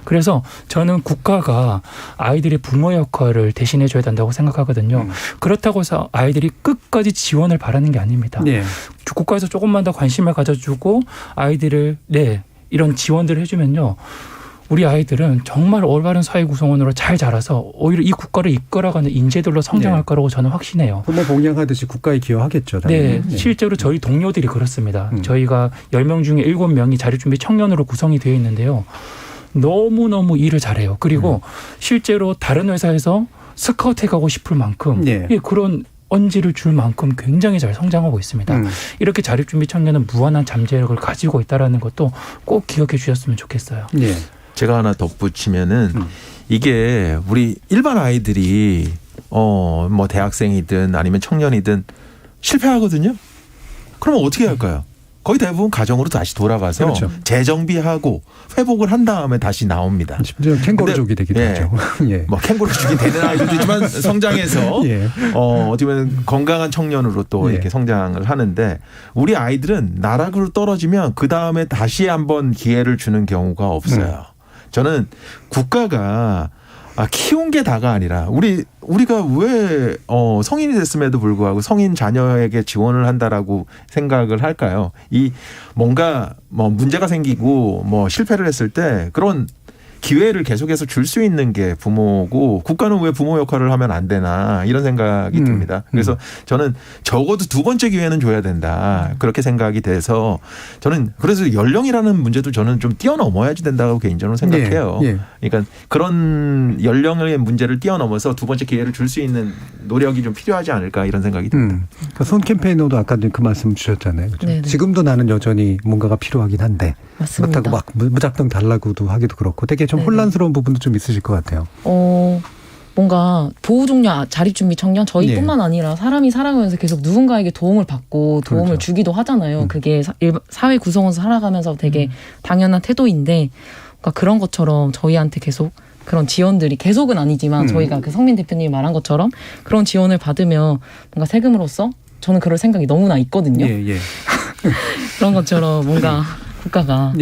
그래서 저는 국가가 아이들의 부모 역할을 대신해 줘야 된다고 생각하거든요. 그렇다고 해서 아이들이 끝까지 지원을 바라는 게 아닙니다. 국가에서 조금만 더 관심을 가져주고 아이들을 이런 지원들을 해주면요. 우리 아이들은 정말 올바른 사회 구성원으로 잘 자라서 오히려 이 국가를 이끌어가는 인재들로 성장할 거라고 저는 확신해요. 부모 봉양하듯이 국가에 기여하겠죠. 네, 실제로 저희 동료들이 그렇습니다. 저희가 10명 중에 7명이 자립준비 청년으로 구성이 되어 있는데요. 너무너무 일을 잘해요. 그리고 실제로 다른 회사에서 스카우트해 가고 싶을 만큼 그런 언지를 줄 만큼 굉장히 잘 성장하고 있습니다. 이렇게 자립준비 청년은 무한한 잠재력을 가지고 있다는 것도 꼭 기억해 주셨으면 좋겠어요. 제가 하나 덧붙이면은 이게 우리 일반 아이들이 뭐 대학생이든 아니면 청년이든 실패하거든요. 그러면 어떻게 할까요? 거의 대부분 가정으로 다시 돌아가서 재정비하고 회복을 한 다음에 다시 나옵니다. 심지어 캥거루족이 되기도 하죠. 뭐 캥거루족이 되는 아이들도 있지만 성장해서 어떻게 보면 건강한 청년으로 또 이렇게 성장을 하는데 우리 아이들은 나락으로 떨어지면 그 다음에 다시 한번 기회를 주는 경우가 없어요. 저는 국가가 키운 게 다가 아니라 우리가 왜 성인이 됐음에도 불구하고 성인 자녀에게 지원을 한다라고 생각을 할까요? 이 뭔가 뭐 문제가 생기고 뭐 실패를 했을 때 그런 기회를 계속해서 줄 수 있는 게 부모고 국가는 왜 부모 역할을 하면 안 되나 이런 생각이 듭니다. 그래서 저는 적어도 두 번째 기회는 줘야 된다. 그렇게 생각이 돼서 저는 그래서 연령이라는 문제도 저는 좀 뛰어넘어야지 된다고 개인적으로 생각해요. 그러니까 그런 연령의 문제를 뛰어넘어서 두 번째 기회를 줄 수 있는 노력이 좀 필요하지 않을까 이런 생각이 듭니다. 그러니까 손 캠페이너도 아까 그 말씀 주셨잖아요. 그렇죠? 지금도 나는 여전히 뭔가가 필요하긴 한데 맞습니다. 그렇다고 막 무작정 달라고도 하기도 그렇고 되게 좀 혼란스러운 부분도 좀 있으실 것 같아요. 뭔가 보호종료 자립준비 청년 저희뿐만 아니라 사람이 살아가면서 계속 누군가에게 도움을 받고 도움을 주기도 하잖아요. 그게 사회 구성원에서 살아가면서 되게 당연한 태도인데 그러니까 그런 것처럼 저희한테 계속 그런 지원들이 계속은 아니지만 저희가 그 성민 대표님이 말한 것처럼 그런 지원을 받으면 뭔가 세금으로서 저는 그럴 생각이 너무나 있거든요. 그런 것처럼 뭔가 국가가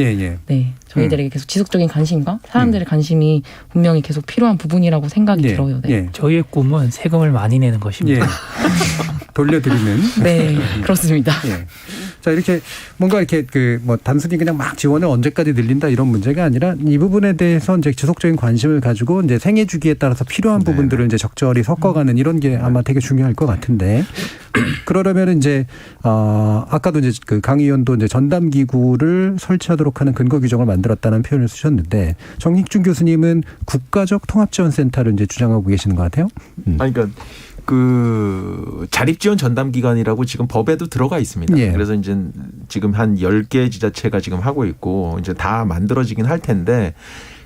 저희들에게 계속 지속적인 관심과 사람들의 관심이 분명히 계속 필요한 부분이라고 생각이 들어요. 저희의 꿈은 세금을 많이 내는 것입니다. 돌려드리는. 네, 그렇습니다. 자, 이렇게 뭔가 이렇게 뭐 단순히 그냥 막 지원을 언제까지 늘린다 이런 문제가 아니라 이 부분에 대해서 이제 지속적인 관심을 가지고 이제 생애 주기에 따라서 필요한 부분들을 이제 적절히 섞어가는 이런 게 아마 되게 중요할 것 같은데 그러려면 이제 아까도 이제 그 강 의원도 이제 전담 기구를 설치하도록 하는 근거 규정을 만들었다는 표현을 쓰셨는데 정익준 교수님은 국가적 통합지원센터를 이제 주장하고 계시는 것 같아요. 그러니까 그 자립지원 전담기관이라고 지금 법에도 들어가 있습니다. 그래서 이제 지금 한 10개 지자체가 지금 하고 있고 이제 다 만들어지긴 할 텐데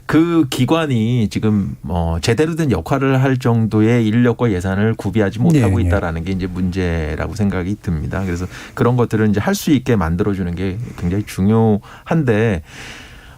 그 기관이 지금 제대로 된 역할을 할 정도의 인력과 예산을 구비하지 못하고 있다라는 게 이제 문제라고 생각이 듭니다. 그래서 그런 것들을 이제 할 수 있게 만들어주는 게 굉장히 중요한데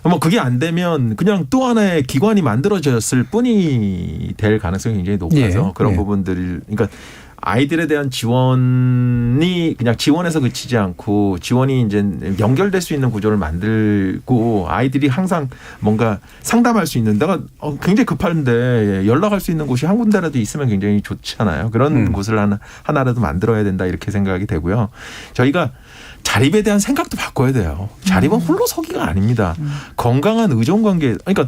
뭐 그게 안 되면 그냥 또 하나의 기관이 만들어졌을 뿐이 될 가능성이 굉장히 높아서 그런 부분들 그러니까 아이들에 대한 지원이 그냥 지원에서 그치지 않고 지원이 이제 연결될 수 있는 구조를 만들고 아이들이 항상 뭔가 상담할 수 있는 내가 굉장히 급한데 연락할 수 있는 곳이 한 군데라도 있으면 굉장히 좋잖아요. 그런 곳을 하나라도 만들어야 된다 이렇게 생각이 되고요. 저희가 자립에 대한 생각도 바꿔야 돼요. 자립은 홀로 서기가 아닙니다. 건강한 의존관계. 그러니까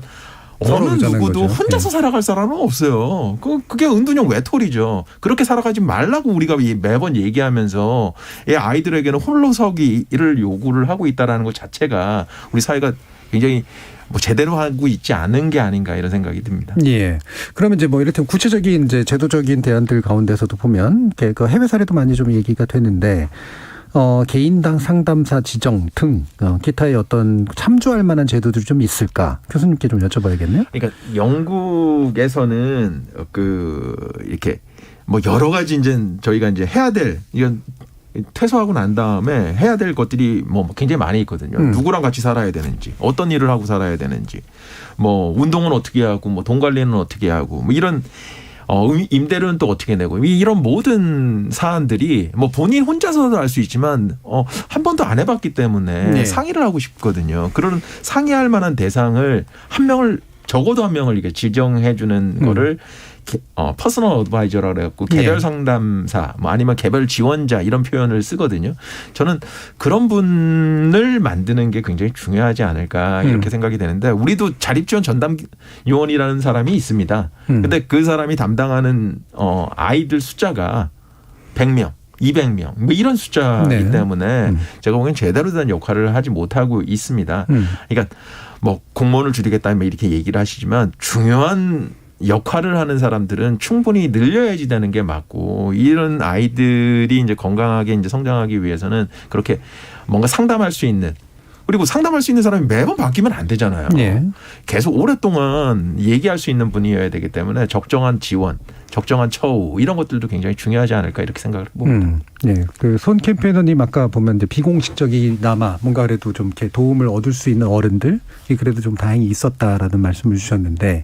어느 누구도 거죠. 혼자서 살아갈 사람은 없어요. 그게 은둔형 외톨이죠. 그렇게 살아가지 말라고 우리가 매번 얘기하면서 아이들에게는 홀로 서기를 요구를 하고 있다라는 것 자체가 우리 사회가 굉장히 제대로 하고 있지 않은 게 아닌가 이런 생각이 듭니다. 예. 그러면 이제 이렇게 구체적인 이제 제도적인 대안들 가운데서도 보면 그 해외 사례도 많이 좀 얘기가 되는데 개인당 상담사 지정 등 기타의 어떤 참조할 만한 제도들이 좀 있을까? 교수님께 좀 여쭤봐야겠네요. 그러니까 영국에서는 이렇게 여러 가지 이제 저희가 이제 해야 될 이건 퇴소하고 난 다음에 해야 될 것들이 굉장히 많이 있거든요. 누구랑 같이 살아야 되는지, 어떤 일을 하고 살아야 되는지, 운동은 어떻게 하고, 돈 관리는 어떻게 하고, 이런 임대료는 또 어떻게 내고 이런 모든 사안들이 본인 혼자서도 알 수 있지만 한 번도 안 해봤기 때문에 네. 상의를 하고 싶거든요. 그런 상의할 만한 대상을 적어도 한 명을 이렇게 지정해주는 거를 퍼스널 어드바이저라고 해갖고 개별 상담사 아니면 개별 지원자 이런 표현을 쓰거든요. 저는 그런 분을 만드는 게 굉장히 중요하지 않을까 이렇게 생각이 되는데 우리도 자립지원 전담 요원이라는 사람이 있습니다. 근데 그 사람이 담당하는 아이들 숫자가 100명. 200명 이런 숫자이기 때문에 제가 보기엔 제대로 된 역할을 하지 못하고 있습니다. 그러니까 공무원을 줄이겠다 이렇게 얘기를 하시지만 중요한 역할을 하는 사람들은 충분히 늘려야지 되는 게 맞고 이런 아이들이 이제 건강하게 이제 성장하기 위해서는 그렇게 뭔가 상담할 수 있는 그리고 상담할 수 있는 사람이 매번 바뀌면 안 되잖아요. 네. 계속 오랫동안 얘기할 수 있는 분이어야 되기 때문에 적정한 지원, 적정한 처우 이런 것들도 굉장히 중요하지 않을까 이렇게 생각을 봅니다. 네, 손 캠페이너님 아까 보면 이제 비공식적이나마 뭔가 그래도 좀 이렇게 도움을 얻을 수 있는 어른들 그래도 좀 다행히 있었다라는 말씀을 주셨는데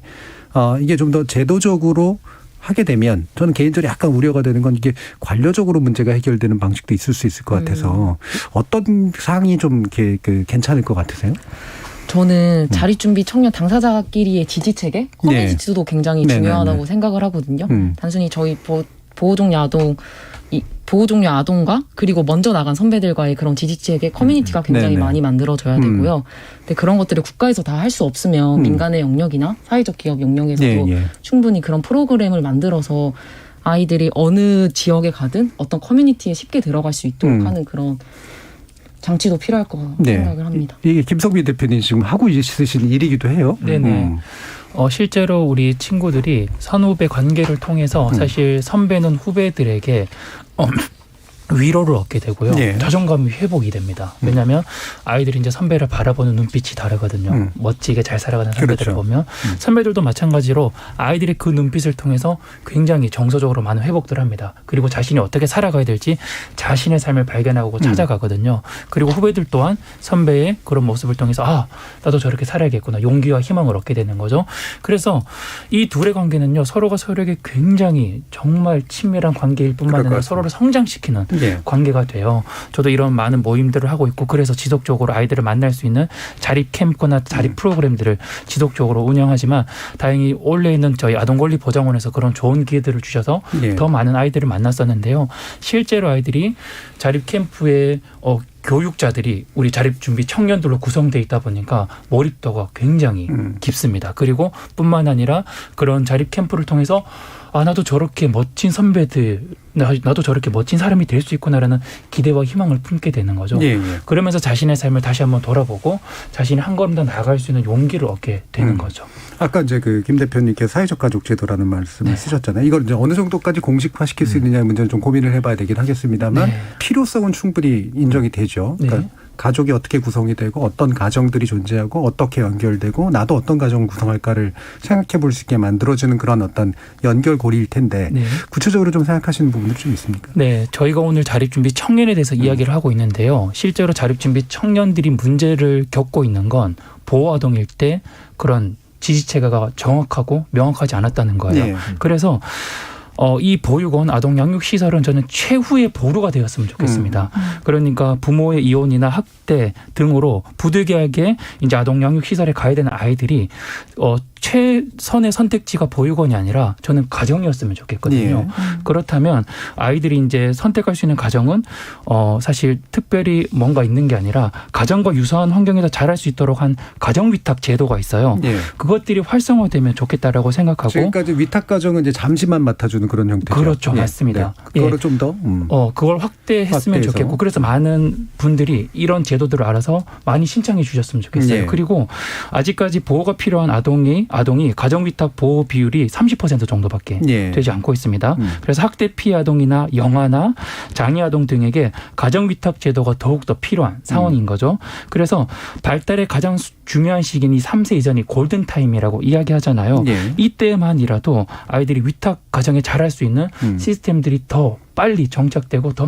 이게 좀 더 제도적으로 하게 되면 저는 개인적으로 약간 우려가 되는 건 이게 관료적으로 문제가 해결되는 방식도 있을 수 있을 것 같아서 어떤 사항이 좀 이렇게 괜찮을 것 같으세요? 저는 자립준비 청년 당사자끼리의 지지체계, 커뮤니티도 굉장히 중요하다고 생각을 하거든요. 단순히 저희 보호종료 아동과 그리고 먼저 나간 선배들과의 그런 지지체계 커뮤니티가 굉장히 많이 만들어져야 되고요. 근데 그런 것들을 국가에서 다 할 수 없으면 민간의 영역이나 사회적 기업 영역에서도 충분히 그런 프로그램을 만들어서 아이들이 어느 지역에 가든 어떤 커뮤니티에 쉽게 들어갈 수 있도록 하는 그런 장치도 필요할 거라고 생각을 합니다. 이게 김성빈 대표님 지금 하고 있으신 일이기도 해요. 네네. 실제로 우리 친구들이 선후배 관계를 통해서 사실 선배는 후배들에게 위로를 얻게 되고요. 자존감이 회복이 됩니다. 왜냐하면 아이들이 이제 선배를 바라보는 눈빛이 다르거든요. 멋지게 잘 살아가는 선배들을 보면 선배들도 마찬가지로 아이들의 그 눈빛을 통해서 굉장히 정서적으로 많은 회복들을 합니다. 그리고 자신이 어떻게 살아가야 될지 자신의 삶을 발견하고 찾아가거든요. 그리고 후배들 또한 선배의 그런 모습을 통해서 나도 저렇게 살아야겠구나 용기와 희망을 얻게 되는 거죠. 그래서 이 둘의 관계는요. 서로가 서로에게 굉장히 정말 친밀한 관계일 뿐만 아니라 서로를 성장시키는 관계가 돼요. 저도 이런 많은 모임들을 하고 있고 그래서 지속적으로 아이들을 만날 수 있는 자립 캠프나 자립 프로그램들을 지속적으로 운영하지만 다행히 올해 있는 저희 아동권리보장원에서 그런 좋은 기회들을 주셔서 더 많은 아이들을 만났었는데요. 실제로 아이들이 자립 캠프에 교육자들이 우리 자립준비 청년들로 구성되어 있다 보니까 몰입도가 굉장히 깊습니다. 그리고 뿐만 아니라 그런 자립 캠프를 통해서 나도 저렇게 멋진 선배들, 나도 저렇게 멋진 사람이 될 수 있구나라는 기대와 희망을 품게 되는 거죠. 그러면서 자신의 삶을 다시 한번 돌아보고 자신이 한 걸음 더 나아갈 수 있는 용기를 얻게 되는 거죠. 아까 이제 김 대표님께 사회적 가족 제도라는 말씀을 쓰셨잖아요. 이걸 이제 어느 정도까지 공식화시킬 수 있느냐의 문제는 좀 고민을 해봐야 되긴 하겠습니다만 필요성은 충분히 인정이 되죠. 그러니까 가족이 어떻게 구성이 되고 어떤 가정들이 존재하고 어떻게 연결되고 나도 어떤 가정을 구성할까를 생각해 볼 수 있게 만들어주는 그런 어떤 연결고리일 텐데 구체적으로 좀 생각하시는 부분들 좀 있습니까? 네. 저희가 오늘 자립준비 청년에 대해서 이야기를 하고 있는데요. 실제로 자립준비 청년들이 문제를 겪고 있는 건 보호아동일 때 그런 지지체계가 정확하고 명확하지 않았다는 거예요. 그래서 이 보육원 아동양육시설은 저는 최후의 보루가 되었으면 좋겠습니다. 그러니까 부모의 이혼이나 학대 등으로 부득이하게 이제 아동양육시설에 가야 되는 아이들이 최선의 선택지가 보육원이 아니라 저는 가정이었으면 좋겠거든요. 예. 그렇다면 아이들이 이제 선택할 수 있는 가정은 사실 특별히 뭔가 있는 게 아니라 가정과 유사한 환경에서 자랄 수 있도록 한 가정 위탁 제도가 있어요. 예. 그것들이 활성화되면 좋겠다라고 생각하고 지금까지 위탁 가정은 이제 잠시만 맡아주는 그런 형태죠. 그렇죠, 예. 맞습니다. 네. 그거를 좀 더 그걸 확대했으면 확대해서. 좋겠고 그래서 많은 분들이 이런 제도들을 알아서 많이 신청해 주셨으면 좋겠어요. 예. 그리고 아직까지 보호가 필요한 아동이 가정위탁 보호 비율이 30% 정도밖에 예. 되지 않고 있습니다. 그래서 학대 피해 아동이나 영아나 장애 아동 등에게 가정위탁 제도가 더욱더 필요한 상황인 거죠. 그래서 발달의 가장 중요한 시기는 이 3세 이전이 골든타임이라고 이야기하잖아요. 예. 이때만이라도 아이들이 위탁 가정에 자랄 수 있는 시스템들이 더 빨리 정착되고 더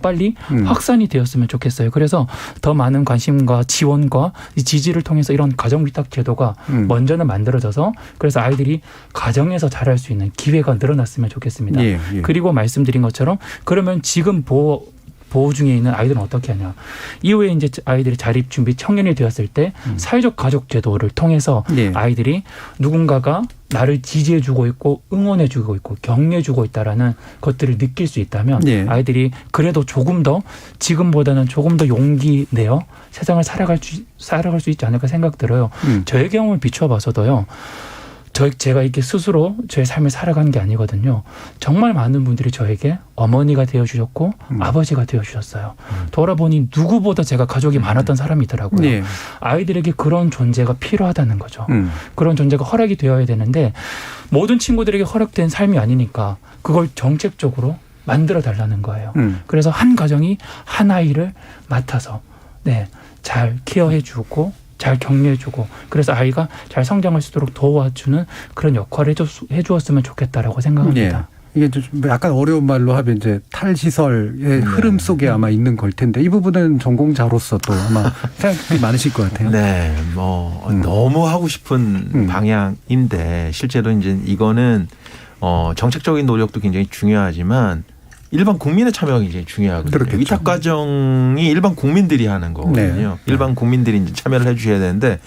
빨리 확산이 되었으면 좋겠어요. 그래서 더 많은 관심과 지원과 지지를 통해서 이런 가정 위탁 제도가 먼저는 만들어져서 그래서 아이들이 가정에서 자랄 수 있는 기회가 늘어났으면 좋겠습니다. 예, 예. 그리고 말씀드린 것처럼 그러면 지금 보호 중에 있는 아이들은 어떻게 하냐. 이후에 이제 아이들이 자립 준비 청년이 되었을 때 사회적 가족 제도를 통해서 예. 아이들이 누군가가 나를 지지해주고 있고 응원해주고 있고 격려해주고 있다라는 것들을 느낄 수 있다면 예. 아이들이 그래도 조금 더 지금보다는 조금 더 용기 내어 세상을 살아갈 수 있지 않을까 생각 들어요. 저의 경험을 비춰봐서도요. 제가 이렇게 스스로 저의 삶을 살아간 게 아니거든요. 정말 많은 분들이 저에게 어머니가 되어주셨고 아버지가 되어주셨어요. 돌아보니 누구보다 제가 가족이 많았던 사람이더라고요. 예. 아이들에게 그런 존재가 필요하다는 거죠. 그런 존재가 허락이 되어야 되는데 모든 친구들에게 허락된 삶이 아니니까 그걸 정책적으로 만들어 달라는 거예요. 그래서 한 가정이 한 아이를 맡아서 잘 케어해주고 잘 격려해주고 그래서 아이가 잘 성장할 수 있도록 도와주는 그런 역할을 해주었으면 좋겠다라고 생각합니다. 예. 이게 좀 약간 어려운 말로 하면 이제 탈시설의 흐름 속에 아마 있는 걸 텐데 이 부분은 전공자로서 또 아마 생각이 많으실 것 같아요. 네, 너무 하고 싶은 방향인데 실제로 이제 이거는 정책적인 노력도 굉장히 중요하지만 일반 국민의 참여가 굉장히 중요하거든요. 그렇겠죠. 위탁 가정이 일반 국민들이 하는 거거든요. 네. 일반 국민들이 이제 참여를 해주셔야 되는데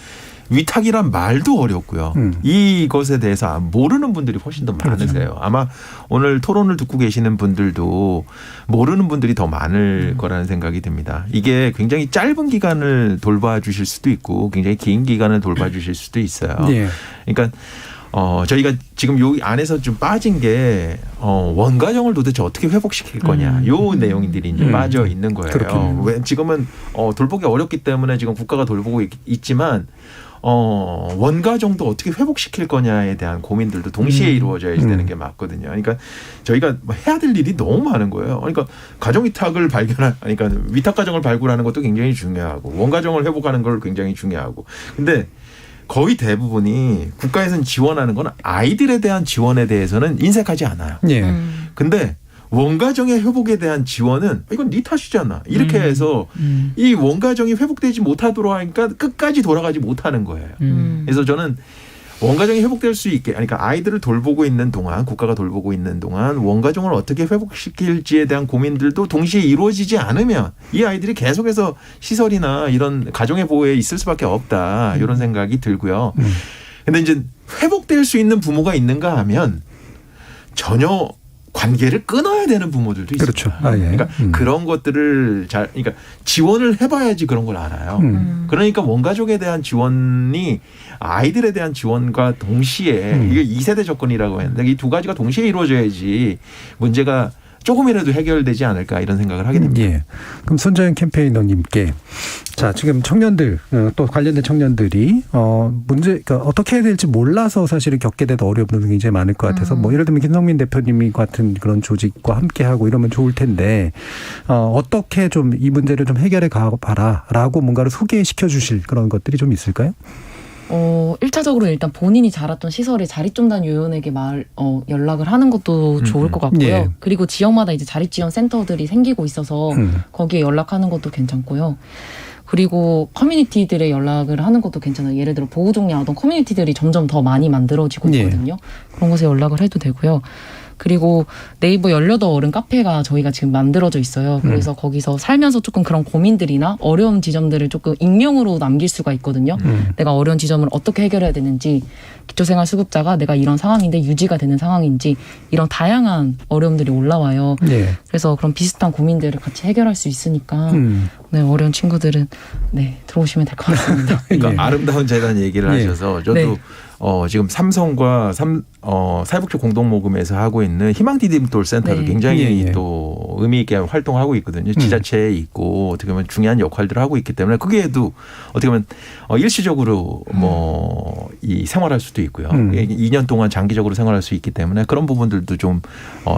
위탁이란 말도 어렵고요. 이것에 대해서 모르는 분들이 훨씬 더 많으세요. 아마 오늘 토론을 듣고 계시는 분들도 모르는 분들이 더 많을 거라는 생각이 듭니다. 이게 굉장히 짧은 기간을 돌봐주실 수도 있고 굉장히 긴 기간을 돌봐주실 수도 있어요. 예. 그러니까 저희가 지금 요 안에서 좀 빠진 게 원가정을 도대체 어떻게 회복시킬 거냐 요 내용들이 이제 빠져 있는 거예요. 그렇군요. 왜 지금은 돌보기 어렵기 때문에 지금 국가가 돌보고 있지만 원가정도 어떻게 회복시킬 거냐에 대한 고민들도 동시에 이루어져야 되는 게 맞거든요. 그러니까 저희가 해야 될 일이 너무 많은 거예요. 그러니까 가정위탁을 그러니까 위탁 가정을 발굴하는 것도 굉장히 중요하고 원가정을 회복하는 걸 굉장히 중요하고 근데 거의 대부분이 국가에서는 지원하는 건 아이들에 대한 지원에 대해서는 인색하지 않아요. 예. 근데 원가정의 회복에 대한 지원은 이건 네 탓이잖아. 이렇게 해서 이 원가정이 회복되지 못하도록 하니까 끝까지 돌아가지 못하는 거예요. 그래서 저는 원가정이 회복될 수 있게 그러니까 아이들을 돌보고 있는 동안 국가가 돌보고 있는 동안 원가정을 어떻게 회복시킬지에 대한 고민들도 동시에 이루어지지 않으면 이 아이들이 계속해서 시설이나 이런 가정의 보호에 있을 수밖에 없다. 이런 생각이 들고요. 근데 이제 회복될 수 있는 부모가 있는가 하면 전혀 관계를 끊어야 되는 부모들도 있어요. 그렇죠. 아, 예. 그러니까 그런 것들을 그러니까 지원을 해봐야지 그런 걸 알아요. 그러니까 원가족에 대한 지원이 아이들에 대한 지원과 동시에 이게 2세대 접근이라고 했는데 이 두 가지가 동시에 이루어져야지 문제가 조금이라도 해결되지 않을까 이런 생각을 하게 됩니다. 예. 그럼 손자연 캠페이너님께 자 지금 청년들 또 관련된 청년들이 그러니까 어떻게 해야 될지 몰라서 사실은 겪게 되는 어려움이 굉장히 많을 것 같아서 뭐 예를 들면 김성민 대표님이 같은 그런 조직과 함께 하고 이러면 좋을 텐데 어떻게 좀 이 문제를 좀 해결해 가봐라라고 뭔가를 소개시켜 주실 그런 것들이 좀 있을까요? 1차적으로 일단 본인이 자랐던 시설의 자립정단요원에게 연락을 하는 것도 좋을 것 같고요. 예. 그리고 지역마다 이제 자립지원센터들이 생기고 있어서 거기에 연락하는 것도 괜찮고요. 그리고 커뮤니티들에 연락을 하는 것도 괜찮아요. 예를 들어 보호종료 아동 커뮤니티들이 점점 더 많이 만들어지고 있거든요. 그런 곳에 연락을 해도 되고요. 그리고 네이버 18어른 카페가 저희가 지금 만들어져 있어요. 그래서 거기서 살면서 조금 그런 고민들이나 어려운 지점들을 조금 익명으로 남길 수가 있거든요. 내가 어려운 지점을 어떻게 해결해야 되는지, 기초생활수급자가 내가 이런 상황인데 유지가 되는 상황인지, 이런 다양한 어려움들이 올라와요. 네. 그래서 그런 비슷한 고민들을 같이 해결할 수 있으니까 네, 어려운 친구들은 네, 들어오시면 될 것 같습니다. 그러니까 예. 아름다운 재단 얘기를 예. 하셔서 저도 네. 지금 삼성과 사회복지 공동모금에서 하고 있는 희망디딤돌 센터도 네. 굉장히 예, 예. 또 의미 있게 활동하고 있거든요. 지자체에 있고 어떻게 보면 중요한 역할들을 하고 있기 때문에 그게도 어떻게 보면 일시적으로 이 생활할 수도 있고요. 2년 동안 장기적으로 생활할 수 있기 때문에 그런 부분들도 좀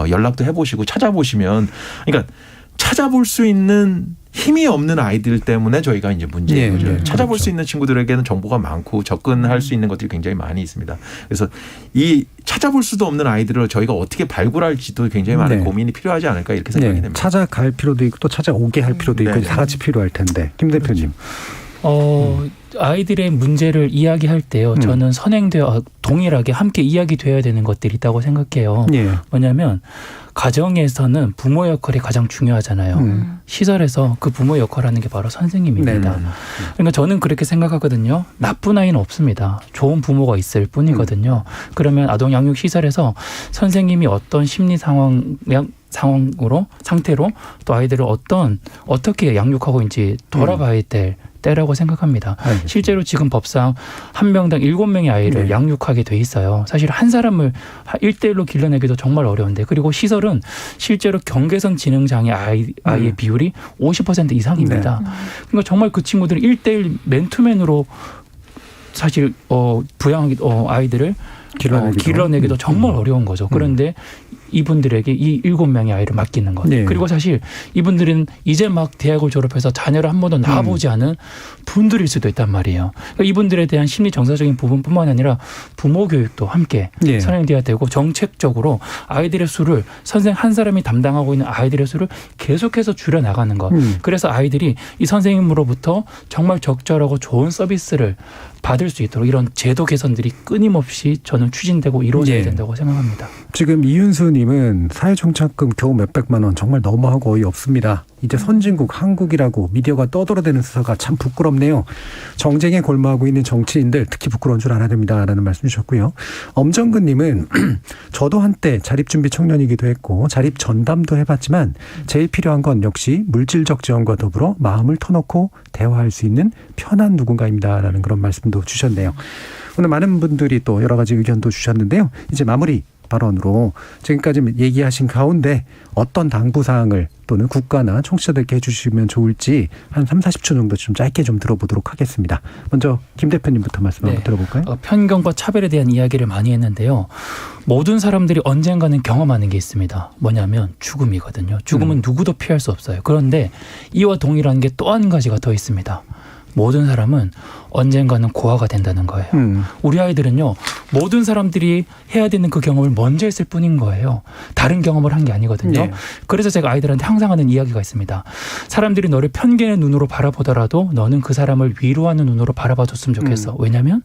연락도 해보시고 찾아보시면, 그러니까 찾아볼 수 있는 힘이 없는 아이들 때문에 저희가 이제 문제인 거죠. 네, 찾아볼 그렇죠. 수 있는 친구들에게는 정보가 많고 접근할 수 있는 것들이 굉장히 많이 있습니다. 그래서 이 찾아볼 수도 없는 아이들을 저희가 어떻게 발굴할지도 굉장히 많은 네. 고민이 필요하지 않을까 이렇게 생각이 네. 됩니다. 찾아갈 필요도 있고 또 찾아오게 할 필요도 있고 네. 다 같이 필요할 텐데. 김 대표님. 아이들의 문제를 이야기할 때요. 저는 선행되어 동일하게 함께 이야기되어야 되는 것들이 있다고 생각해요. 예. 뭐냐면 가정에서는 부모 역할이 가장 중요하잖아요. 시설에서 그 부모 역할을 하는 게 바로 선생님입니다. 네. 그러니까 저는 그렇게 생각하거든요. 나쁜 아이는 없습니다. 좋은 부모가 있을 뿐이거든요. 그러면 아동 양육 시설에서 선생님이 어떤 심리 상태로 또 아이들을 어떻게 양육하고 이제 돌아가야 될 때라고 생각합니다. 알겠습니다. 실제로 지금 법상 한 명당 7명의 아이를 네. 양육하게 돼 있어요. 사실 한 사람을 1대1로 길러내기도 정말 어려운데, 그리고 시설은 실제로 경계선 지능장애 아이의 비율이 50% 이상입니다. 그러니까 정말 그 친구들은 1대1 맨투맨으로 사실 부양하기 아이들을 길러내기도 정말 어려운 거죠. 그런데 이분들에게 이 7명의 아이를 맡기는 것. 네. 그리고 사실 이분들은 이제 막 대학을 졸업해서 자녀를 한 번도 낳아보지 않은 분들일 수도 있단 말이에요. 그러니까 이분들에 대한 심리 정서적인 부분뿐만 아니라 부모 교육도 함께 네. 선행돼야 되고, 정책적으로 아이들의 수를 선생님 한 사람이 담당하고 있는 아이들의 수를 계속해서 줄여나가는 것. 그래서 아이들이 이 선생님으로부터 정말 적절하고 좋은 서비스를 받을 수 있도록 이런 제도 개선들이 끊임없이 저는 추진되고 이루어져야 네. 된다고 생각합니다. 지금 이윤수님은 사회종착금 겨우 몇백만 원 정말 너무하고 어이없습니다. 이제 선진국 한국이라고 미디어가 떠들어대는 수사가 참 부끄럽네요. 정쟁에 골마하고 있는 정치인들 특히 부끄러운 줄 알아야 됩니다라는 말씀 주셨고요. 엄정근님은 저도 한때 자립준비 청년이기도 했고 자립 전담도 해봤지만 제일 필요한 건 역시 물질적 지원과 더불어 마음을 터놓고 대화할 수 있는 편한 누군가입니다라는 그런 말씀도 주셨네요. 오늘 많은 분들이 또 여러 가지 의견도 주셨는데요. 이제 마무리 발언으로 지금까지 얘기하신 가운데 어떤 당부사항을 또는 국가나 청취자들께 해주시면 좋을지 한 30, 40초 정도 좀 짧게 좀 들어보도록 하겠습니다. 먼저 김 대표님부터 말씀 한번 들어볼까요? 편견과 차별에 대한 이야기를 많이 했는데요. 모든 사람들이 언젠가는 경험하는 게 있습니다. 뭐냐면 죽음이거든요. 죽음은 누구도 피할 수 없어요. 그런데 이와 동일한 게 또 한 가지가 더 있습니다. 모든 사람은 언젠가는 고아가 된다는 거예요. 우리 아이들은요, 모든 사람들이 해야 되는 그 경험을 먼저 했을 뿐인 거예요. 다른 경험을 한 게 아니거든요. 네. 그래서 제가 아이들한테 항상 하는 이야기가 있습니다. 사람들이 너를 편견의 눈으로 바라보더라도 너는 그 사람을 위로하는 눈으로 바라봐줬으면 좋겠어. 왜냐하면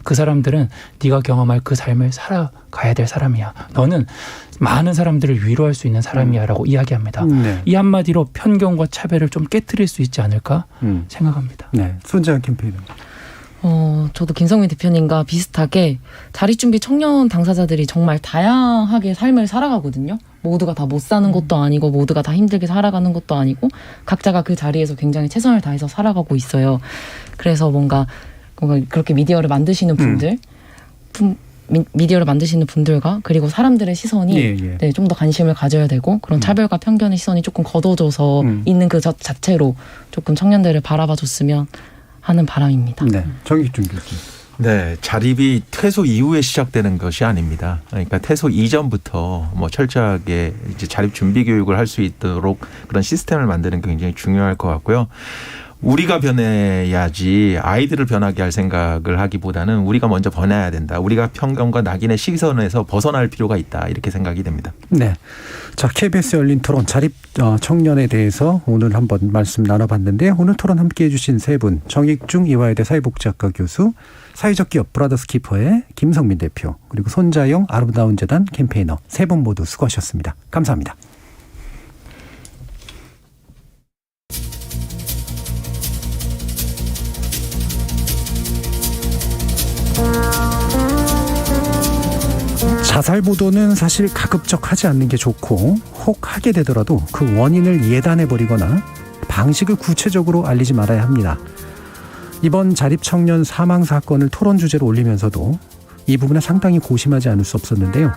그 사람들은 네가 경험할 그 삶을 살아가야 될 사람이야. 너는 많은 사람들을 위로할 수 있는 사람이야라고 이야기합니다. 네. 이 한마디로 편견과 차별을 좀 깨트릴 수 있지 않을까 생각합니다. 네, 손재현 캠페인은. 저도 김성민 대표님과 비슷하게 자립준비 청년 당사자들이 정말 다양하게 삶을 살아가거든요. 모두가 다 못 사는 것도 아니고 모두가 다 힘들게 살아가는 것도 아니고 각자가 그 자리에서 굉장히 최선을 다해서 살아가고 있어요. 그래서 뭔가 그렇게 미디어를 만드시는 분들 미디어를 만드시는 분들과 그리고 사람들의 시선이 네, 좀 더 관심을 가져야 되고 그런 차별과 편견의 시선이 조금 걷어져서 있는 그 자체로 조금 청년들을 바라봐줬으면 하는 바람입니다. 네, 정익준 교수님. 네, 자립이 퇴소 이후에 시작되는 것이 아닙니다. 그러니까 퇴소 이전부터 철저하게 이제 자립 준비 교육을 할 수 있도록 그런 시스템을 만드는 게 굉장히 중요할 것 같고요. 우리가 변해야지 아이들을 변하게 할 생각을 하기보다는 우리가 먼저 변해야 된다. 우리가 편견과 낙인의 시선에서 벗어날 필요가 있다. 이렇게 생각이 됩니다. 네. 자, KBS 열린 토론 자립 청년에 대해서 오늘 한번 말씀 나눠봤는데요. 오늘 토론 함께해 주신 세 분, 정익중 이화여대 사회복지학과 교수, 사회적 기업 브라더스 키퍼의 김성민 대표, 그리고 손자영 아름다운 재단 캠페이너 세 분 모두 수고하셨습니다. 감사합니다. 자살 보도는 사실 가급적 하지 않는 게 좋고, 혹 하게 되더라도 그 원인을 예단해버리거나 방식을 구체적으로 알리지 말아야 합니다. 이번 자립청년 사망 사건을 토론 주제로 올리면서도 이 부분에 상당히 고심하지 않을 수 없었는데요.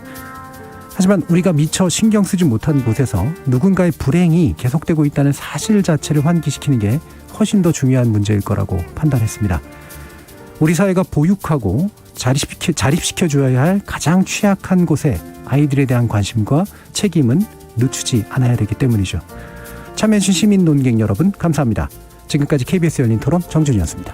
하지만 우리가 미처 신경 쓰지 못한 곳에서 누군가의 불행이 계속되고 있다는 사실 자체를 환기시키는 게 훨씬 더 중요한 문제일 거라고 판단했습니다. 우리 사회가 보육하고 자립시켜줘야 할 가장 취약한 곳에 아이들에 대한 관심과 책임은 늦추지 않아야 되기 때문이죠. 참여해주신 시민 논객 여러분 감사합니다. 지금까지 KBS 열린 토론 정준이었습니다.